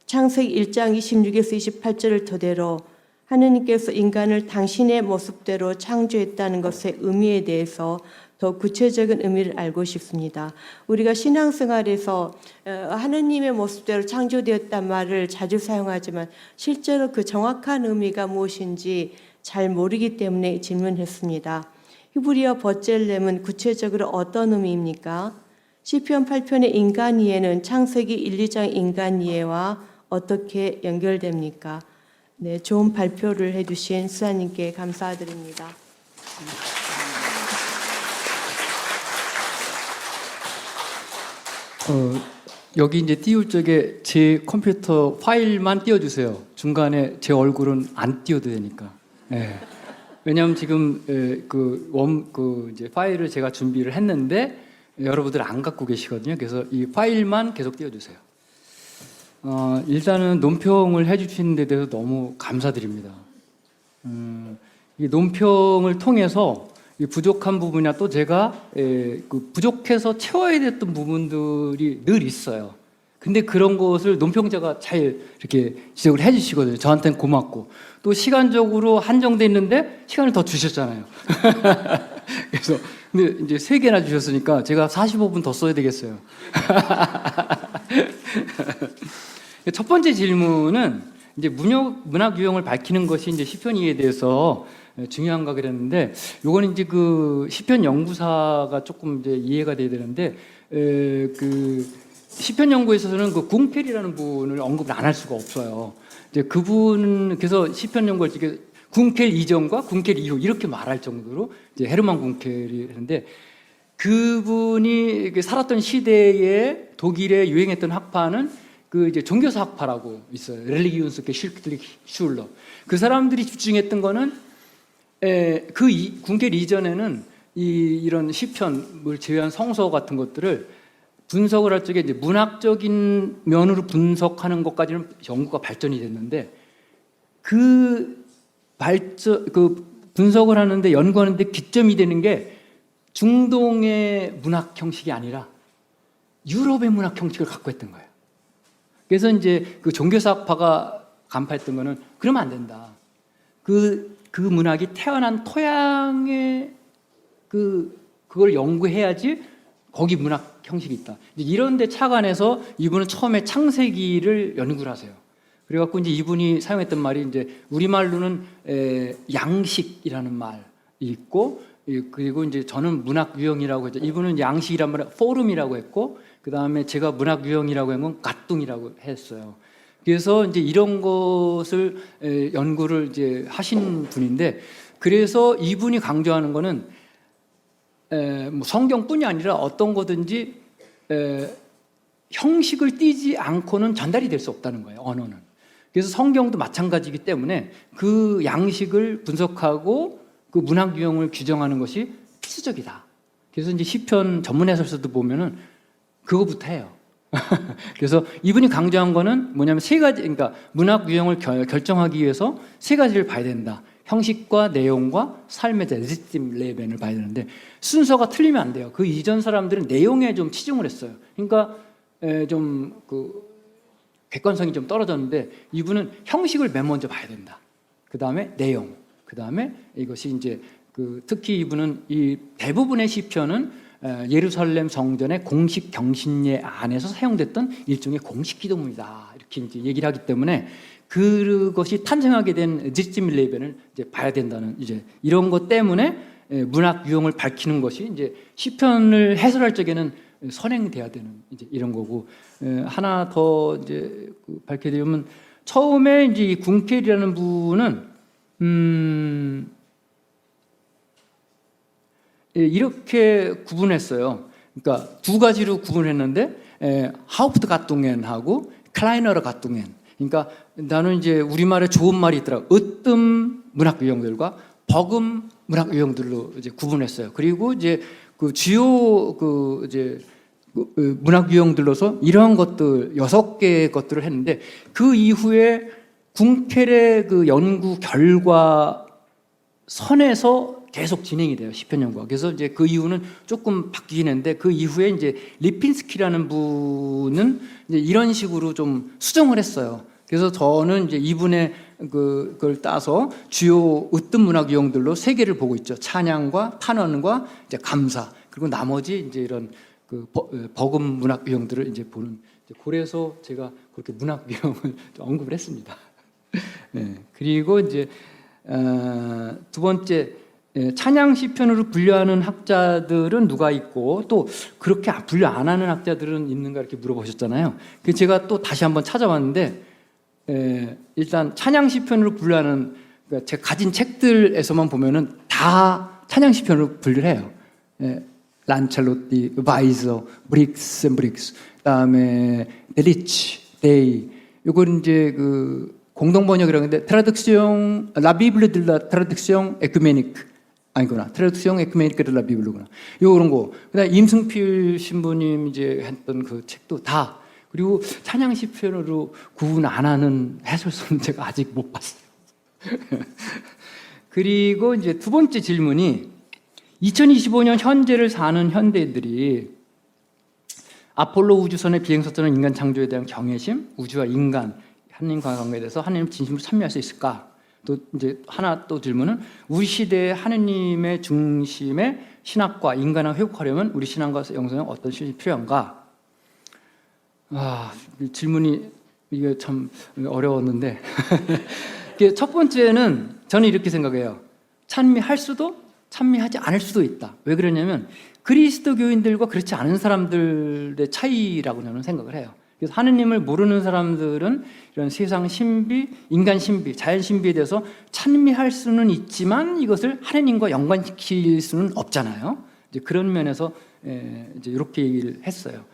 창세기 1장 26에서 28절을 토대로 하느님께서 인간을 당신의 모습대로 창조했다는 것의 의미에 대해서 더 구체적인 의미를 알고 싶습니다. 우리가 신앙생활에서 하느님의 모습대로 창조되었단 말을 자주 사용하지만 실제로 그 정확한 의미가 무엇인지 잘 모르기 때문에 질문했습니다. 히브리어 버젤렘은 구체적으로 어떤 의미입니까? 시편 8편의 인간 이해는 창세기 1, 2장 인간 이해와 어떻게 연결됩니까? 네, 좋은 발표를 해주신 수사님께 감사드립니다. 여기 이제 띄울 적에 제 컴퓨터 파일만 띄워주세요. 중간에 제 얼굴은 안 띄워도 되니까. 네. 왜냐하면 지금 이제 파일을 제가 준비를 했는데 여러분들 안 갖고 계시거든요. 그래서 이 파일만 계속 띄워주세요. 일단은 논평을 해주신 데 대해서 너무 감사드립니다. 이 논평을 통해서 이 부족한 부분이나 또 제가 그 부족해서 채워야 됐던 부분들이 늘 있어요. 근데 그런 것을 논평자가 잘 이렇게 지적을 해주시거든요. 저한테는 고맙고 또 시간적으로 한정돼 있는데 시간을 더 주셨잖아요. 그래서 근데 이제 3개나 주셨으니까 제가 45분 더 써야 되겠어요. 첫 번째 질문은 이제 문학 유형을 밝히는 것이 이제 시편 이해에 대해서 중요한가 그랬는데, 요거는 이제 그 시편 연구사가 조금 이제 이해가 돼야 되는데, 그 시편 연구에서는 그 궁펠이라는 분을 언급을 안 할 수가 없어요. 이제 그분 그래서 시편 연구할 때 궁펠 이전과 궁펠 이후 이렇게 말할 정도로 이제 헤르만 궁펠이 했는데, 그분이 살았던 시대에 독일에 유행했던 학파는 그 이제 종교사 학파라고 있어요. 렐리기운스케 슐러. 그 사람들이 집중했던 거는 궁켈 이전에는 이런 시편을 제외한 성서 같은 것들을 분석을 할 적에 이제 문학적인 면으로 분석하는 것까지는 연구가 발전이 됐는데, 그 분석을 하는데 연구하는데 기점이 되는 게 중동의 문학 형식이 아니라 유럽의 문학 형식을 갖고 했던 거예요. 그래서 이제 그 종교사학파가 간파했던 거는 그러면 안 된다. 그 문학이 태어난 토양에 그걸 연구해야지 거기 문학 형식이 있다. 이런 데 착안해서 이분은 처음에 창세기를 연구를 하세요. 그래갖고 이제 이분이 사용했던 말이 이제 우리말로는 양식이라는 말이 있고, 그리고 이제 저는 문학 유형이라고 했죠. 이분은 양식이란 말을 포럼이라고 했고, 그 다음에 제가 문학 유형이라고 한 건 가뚱이라고 했어요. 그래서 이제 이런 것을 연구를 이제 하신 분인데, 그래서 이분이 강조하는 거는 뭐 성경뿐이 아니라 어떤 거든지 형식을 띠지 않고는 전달이 될 수 없다는 거예요, 언어는. 그래서 성경도 마찬가지이기 때문에 그 양식을 분석하고 그 문학 유형을 규정하는 것이 필수적이다. 그래서 이제 시편 전문 해설서도 보면은 그거부터 해요. 그래서 이분이 강조한 거는 뭐냐면 3가지, 그러니까 문학 유형을 결정하기 위해서 3가지를 봐야 된다. 형식과 내용과 삶의 레지스팀 레벤을 봐야 되는데, 순서가 틀리면 안 돼요. 그 이전 사람들은 내용에 좀 치중을 했어요. 그러니까 좀 객관성이 좀 떨어졌는데, 이분은 형식을 맨 먼저 봐야 된다. 그 다음에 내용, 그 다음에 이것이 이제 특히 이분은 이 대부분의 시편은 예루살렘 성전의 공식 경신례 안에서 사용됐던 일종의 공식 기도문이다 이렇게 이제 얘기를 하기 때문에 그것이 탄생하게 된 지스밀레이벤을 이제 봐야 된다는 이제 이런 것 때문에 문학 유형을 밝히는 것이 이제 시편을 해설할 적에는 선행돼야 되는 이제 이런 거고 하나 더 이제 밝혀드리면 처음에 이제 이 궁켈이라는 분은 이렇게 구분했어요. 그러니까 두 가지로 구분했는데 하우프트 가뚱엔하고 클라이너르 가뚱엔. 그러니까 나는 이제 우리말에 좋은 말이 있더라고. 으뜸 문학 유형들과 버금 문학 유형들로 이제 구분했어요. 그리고 이제 그 주요 문학 유형들로서 이러한 것들 6개의 것들을 했는데 그 이후에 궁켈의 그 연구 결과 선에서 계속 진행이 돼요. 시편 연구가. 그래서 이제 그 이후는 조금 바뀌긴 했는데 그 이후에 이제 리핀스키라는 분은 이제 이런 식으로 좀 수정을 했어요. 그래서 저는 이제 이분의 그걸 따서 주요 으뜸 문학 유형들로 3개를 보고 있죠. 찬양과 탄원과 이제 감사 그리고 나머지 이제 이런 그 버금 문학 유형들을 이제 보는. 그래서 제가 그렇게 문학 유형을 언급을 했습니다. 네. 그리고 이제 두 번째 찬양 시편으로 분류하는 학자들은 누가 있고 또 그렇게 분류 안 하는 학자들은 있는가 이렇게 물어보셨잖아요. 그래서 제가 또 다시 한번 찾아봤는데 일단 찬양 시편으로 분류하는 그러니까 제가 가진 책들에서만 보면은 다 찬양 시편으로 분류를 해요. 란첼로티, 바이저, 브릭스 앤 브릭스, 그다음에 데리치, 데이. 요건 이제 그 공동 번역이라고 하는데 트라딕시옹 라 비블레 들 라 트라딕시옹 에큐메니크 아니구나. 트라딕시옹 에큐메니크 들 라 비블레구나. 요런 거. 그다음에 임승필 신부님 이제 했던 그 책도 다. 그리고 찬양 시편으로 구분 안 하는 해설서는 제가 아직 못 봤어요. 그리고 이제 두 번째 질문이 2025년 현재를 사는 현대인들이 아폴로 우주선의 비행소자는 인간 창조에 대한 경외심, 우주와 인간, 하나님과 관계에 대해서 하나님 진심으로 참여할 수 있을까? 또 이제 하나 또 질문은 우리 시대의 하느님의 중심의 신학과 인간을 회복하려면 우리 신앙과 영성에 어떤 실험이 필요한가? 질문이 이게 참 어려웠는데 첫 번째는 저는 이렇게 생각해요. 찬미할 수도 찬미하지 않을 수도 있다. 왜 그러냐면 그리스도교인들과 그렇지 않은 사람들의 차이라고 저는 생각을 해요. 그래서 하느님을 모르는 사람들은 이런 세상 신비, 인간 신비, 자연 신비에 대해서 찬미할 수는 있지만 이것을 하느님과 연관시킬 수는 없잖아요. 이제 그런 면에서 이제 이렇게 얘기를 했어요.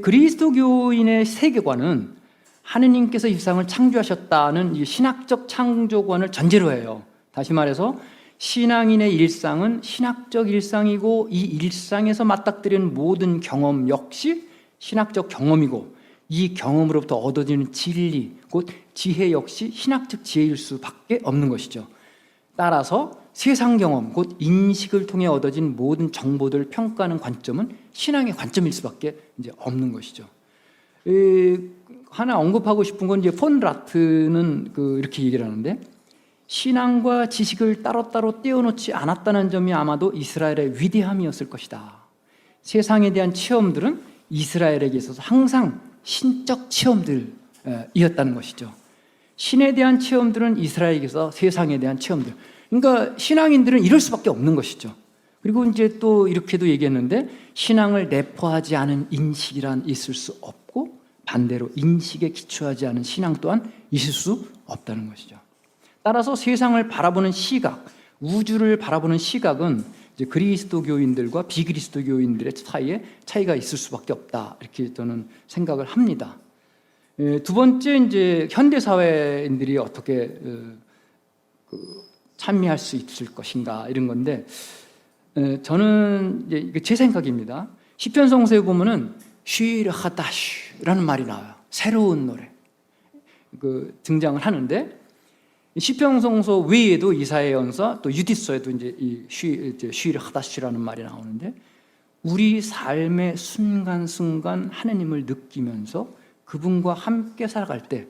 그리스도교인의 세계관은 하느님께서 이 세상을 창조하셨다는 이 신학적 창조관을 전제로 해요. 다시 말해서 신앙인의 일상은 신학적 일상이고 이 일상에서 맞닥뜨리는 모든 경험 역시 신학적 경험이고 이 경험으로부터 얻어지는 진리, 곧 지혜 역시 신학적 지혜일 수밖에 없는 것이죠. 따라서 세상 경험, 곧 인식을 통해 얻어진 모든 정보들을 평가하는 관점은 신앙의 관점일 수밖에 이제 없는 것이죠. 하나 언급하고 싶은 건 이제 폰 라트는 이렇게 얘기를 하는데 신앙과 지식을 따로따로 떼어놓지 않았다는 점이 아마도 이스라엘의 위대함이었을 것이다. 세상에 대한 체험들은 이스라엘에게 있어서 항상 신적 체험들이었다는 것이죠. 신에 대한 체험들은 이스라엘에게서 세상에 대한 체험들. 그러니까 신앙인들은 이럴 수밖에 없는 것이죠. 그리고 이제 또 이렇게도 얘기했는데 신앙을 내포하지 않은 인식이란 있을 수 없고 반대로 인식에 기초하지 않은 신앙 또한 있을 수 없다는 것이죠. 따라서 세상을 바라보는 시각, 우주를 바라보는 시각은 이제 그리스도교인들과 비그리스도교인들의 사이에 차이가 있을 수밖에 없다. 이렇게 저는 생각을 합니다. 두 번째 이제 현대 사회인들이 어떻게 찬미할 수 있을 것인가 이런 건데 저는 이제 제 생각입니다. 시편 성서에 보면은 쉬르 하다슈라는 말이 나와요. 새로운 노래 등장을 하는데 시편 성서 외에도 이사야서와 또 유디서에도 이제 이 쉬르 하다슈라는 말이 나오는데 우리 삶의 순간순간 하나님을 느끼면서 그분과 함께 살아갈 때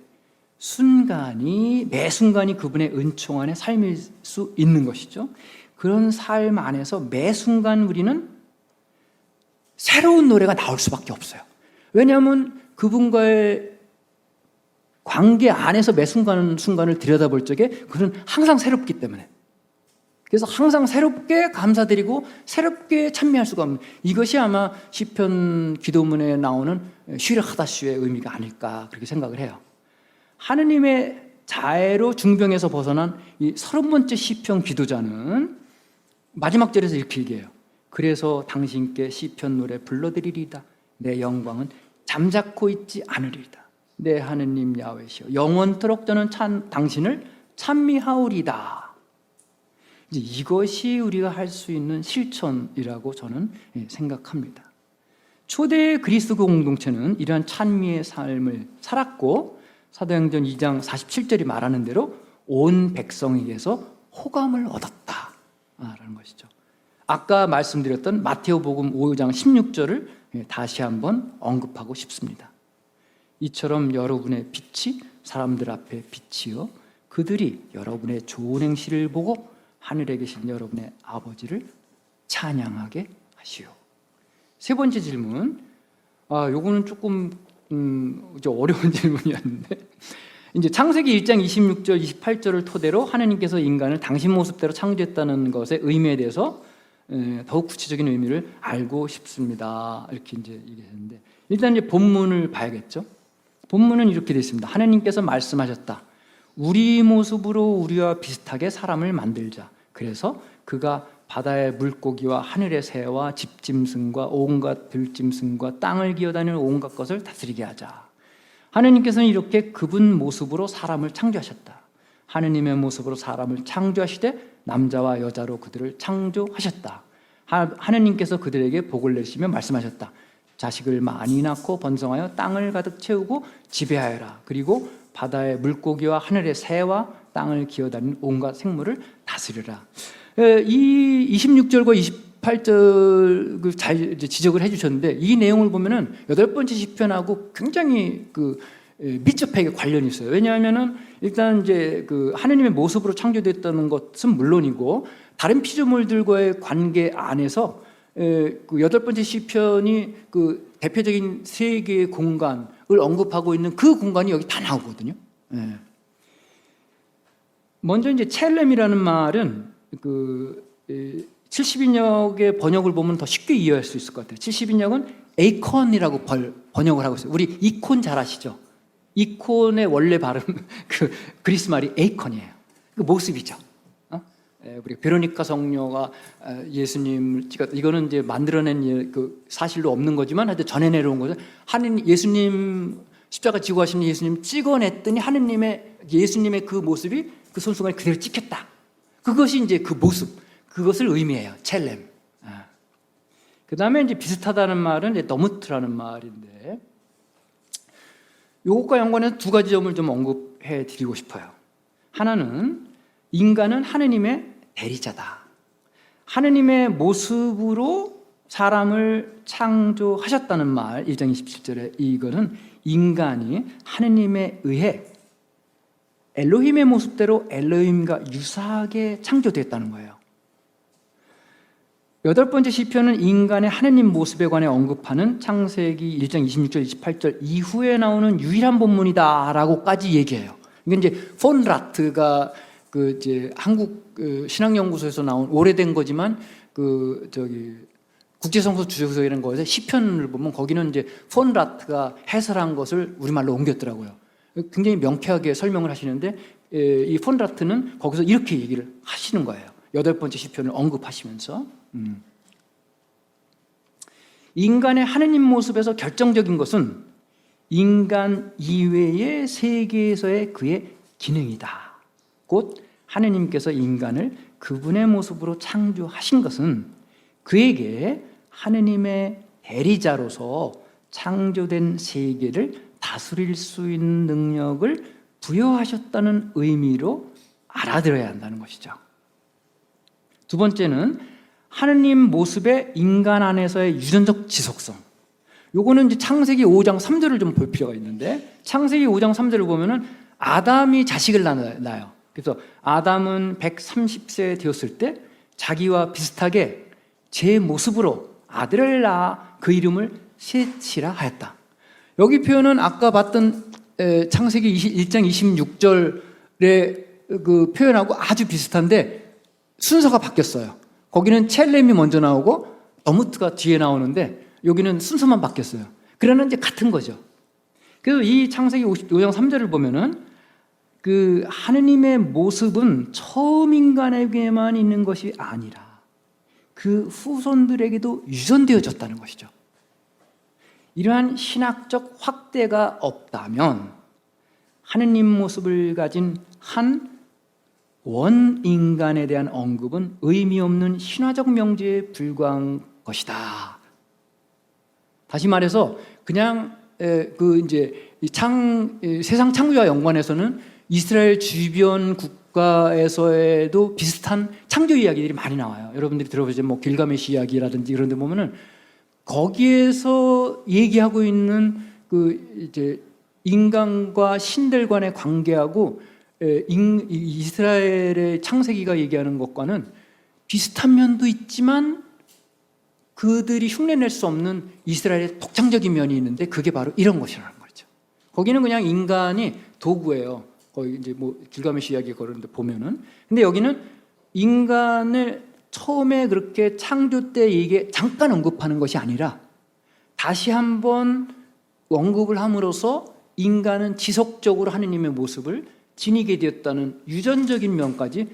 매 순간이 그분의 은총 안에 삶일 수 있는 것이죠. 그런 삶 안에서 매 순간 우리는 새로운 노래가 나올 수밖에 없어요. 왜냐하면 그분과의 관계 안에서 매 순간을 들여다볼 적에 그는 항상 새롭기 때문에, 그래서 항상 새롭게 감사드리고 새롭게 찬미할 수가 없는, 이것이 아마 시편 기도문에 나오는 쉬르 하다슈의 의미가 아닐까 그렇게 생각을 해요. 하느님의 자애로 중병에서 벗어난 이 30번째 시편 기도자는 마지막 절에서 이렇게 얘기해요. 그래서 당신께 시편 노래 불러드리리다. 내 영광은 잠자코 있지 않으리이다. 내 하느님 야훼시여 영원토록 저는 당신을 찬미하오리다. 이제 이것이 우리가 할 수 있는 실천이라고 저는 생각합니다. 초대 그리스도 공동체는 이러한 찬미의 삶을 살았고, 사도행전 2장 47절이 말하는 대로 온 백성에게서 호감을 얻었다라는 것이죠. 아까 말씀드렸던 마테오복음 5장 16절을 다시 한번 언급하고 싶습니다. 이처럼 여러분의 빛이 사람들 앞에 빛이요 그들이 여러분의 좋은 행실을 보고 하늘에 계신 여러분의 아버지를 찬양하게 하시오. 세 번째 질문, 요거는 조금 어려운 질문이었는데, 이제 창세기 1장 26절 28절을 토대로 하나님께서 인간을 당신 모습대로 창조했다는 것의 의미에 대해서 더욱 구체적인 의미를 알고 싶습니다. 이렇게 이제 얘기했는데, 일단 이제 본문을 봐야겠죠. 본문은 이렇게 되어 있습니다. 하나님께서 말씀하셨다. 우리 모습으로 우리와 비슷하게 사람을 만들자. 그래서 그가 바다의 물고기와 하늘의 새와 집짐승과 온갖 들짐승과 땅을 기어다니는 온갖 것을 다스리게 하자. 하나님께서는 이렇게 그분 모습으로 사람을 창조하셨다. 하느님의 모습으로 사람을 창조하시되 남자와 여자로 그들을 창조하셨다. 하느님께서 그들에게 복을 내리시며 말씀하셨다. 자식을 많이 낳고 번성하여 땅을 가득 채우고 지배하여라. 그리고 바다의 물고기와 하늘의 새와 땅을 기어다니는 온갖 생물을 다스려라. 이 26절과 28절 잘 지적을 해주셨는데, 이 내용을 보면은 8번째 시편하고 굉장히 밀접하게 관련이 있어요. 왜냐하면은 일단 이제 하느님의 모습으로 창조됐다는 것은 물론이고, 다른 피조물들과의 관계 안에서 8번째 시편이 대표적인 세 개의 공간을 언급하고 있는 그 공간이 여기 다 나오거든요. 먼저 이제 첼렘이라는 말은 70인역의 번역을 보면 더 쉽게 이해할 수 있을 것 같아요. 70인역은 에이콘이라고 번역을 하고 있어요. 우리 이콘 잘 아시죠? 이콘의 원래 발음 그리스 말이 에이콘이에요. 그 모습이죠. 우리 베로니카 성녀가 예수님을 찍었다. 이거는 이제 만들어낸 사실로 없는 거지만 하여튼 전해 내려온 거죠. 예수님 십자가 지고 하시는 예수님 찍어냈더니 예수님의 그 모습이 그 손수건에 그대로 찍혔다. 그것이 이제 그 모습, 그것을 의미해요. 첼렘. 그 다음에 이제 비슷하다는 말은 이제 너무트라는 말인데, 이것과 연관해서 두 가지 점을 좀 언급해 드리고 싶어요. 하나는 인간은 하느님의 대리자다. 하느님의 모습으로 사람을 창조하셨다는 말, 1장 27절에 이거는 인간이 하느님에 의해 엘로힘의 모습대로 엘로힘과 유사하게 창조됐다는 거예요. 8번째 시편은 인간의 하느님 모습에 관해 언급하는 창세기 1장 26절 28절 이후에 나오는 유일한 본문이다라고까지 얘기해요. 이게 이제 폰 라트가 이제 한국 신학연구소에서 나온 오래된 거지만 국제성서 주제서라는 거에서 시편을 보면 거기는 이제 폰 라트가 해설한 것을 우리말로 옮겼더라고요. 굉장히 명쾌하게 설명을 하시는데, 이 폰 라트는 거기서 이렇게 얘기를 하시는 거예요. 8번째 시편을 언급하시면서 인간의 하느님 모습에서 결정적인 것은 인간 이외의 세계에서의 그의 기능이다. 곧 하느님께서 인간을 그분의 모습으로 창조하신 것은 그에게 하느님의 대리자로서 창조된 세계를 다스릴 수 있는 능력을 부여하셨다는 의미로 알아들어야 한다는 것이죠. 두 번째는 하느님 모습의 인간 안에서의 유전적 지속성. 요거는 이제 창세기 5장 3절을 좀 볼 필요가 있는데, 창세기 5장 3절을 보면은 아담이 자식을 낳아요. 그래서 아담은 130세 되었을 때 자기와 비슷하게 제 모습으로 아들을 낳아 그 이름을 셋이라 하였다. 여기 표현은 아까 봤던 창세기 1장 26절의 그 표현하고 아주 비슷한데 순서가 바뀌었어요. 거기는 첼렘이 먼저 나오고 어무트가 뒤에 나오는데 여기는 순서만 바뀌었어요. 그러나 이제 같은 거죠. 그래서 이 창세기 55장 3절을 보면은 그 하느님의 모습은 처음 인간에게만 있는 것이 아니라 그 후손들에게도 유전되어졌다는 것이죠. 이러한 신학적 확대가 없다면 하느님 모습을 가진 한 원인간에 대한 언급은 의미 없는 신화적 명제에 불과한 것이다. 다시 말해서 그냥 그 이제 세상 창조와 연관해서는 이스라엘 주변 국가에서에도 비슷한 창조 이야기들이 많이 나와요. 여러분들이 들어보시면 뭐 길가메시 이야기라든지 이런 데 보면은 거기에서 얘기하고 있는 그 이제 인간과 신들 간의 관계하고 이스라엘의 창세기가 얘기하는 것과는 비슷한 면도 있지만 그들이 흉내낼 수 없는 이스라엘의 독창적인 면이 있는데 그게 바로 이런 것이라는 거죠. 거기는 그냥 인간이 도구예요. 거기 이제 뭐 길가메시 이야기 그런데 보면은. 근데 여기는 인간을 처음에 그렇게 창조 때 이게 잠깐 언급하는 것이 아니라 다시 한번 언급을 함으로써 인간은 지속적으로 하느님의 모습을 지니게 되었다는 유전적인 면까지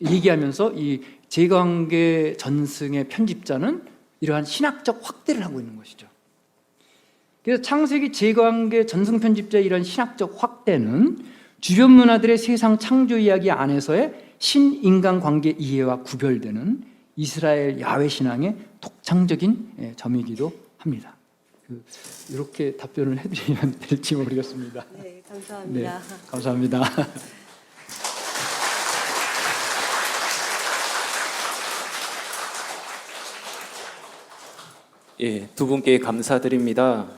얘기하면서 이 제광계 전승의 편집자는 이러한 신학적 확대를 하고 있는 것이죠. 그래서 창세기 제광계 전승 편집자의 이러한 신학적 확대는 주변 문화들의 세상 창조 이야기 안에서의 신인간 관계 이해와 구별되는 이스라엘 야훼 신앙의 독창적인 점이기도 합니다. 이렇게 답변을 해드리면 될지 모르겠습니다. 네, 감사합니다. 네, 감사합니다. 예, 두 분께 감사드립니다.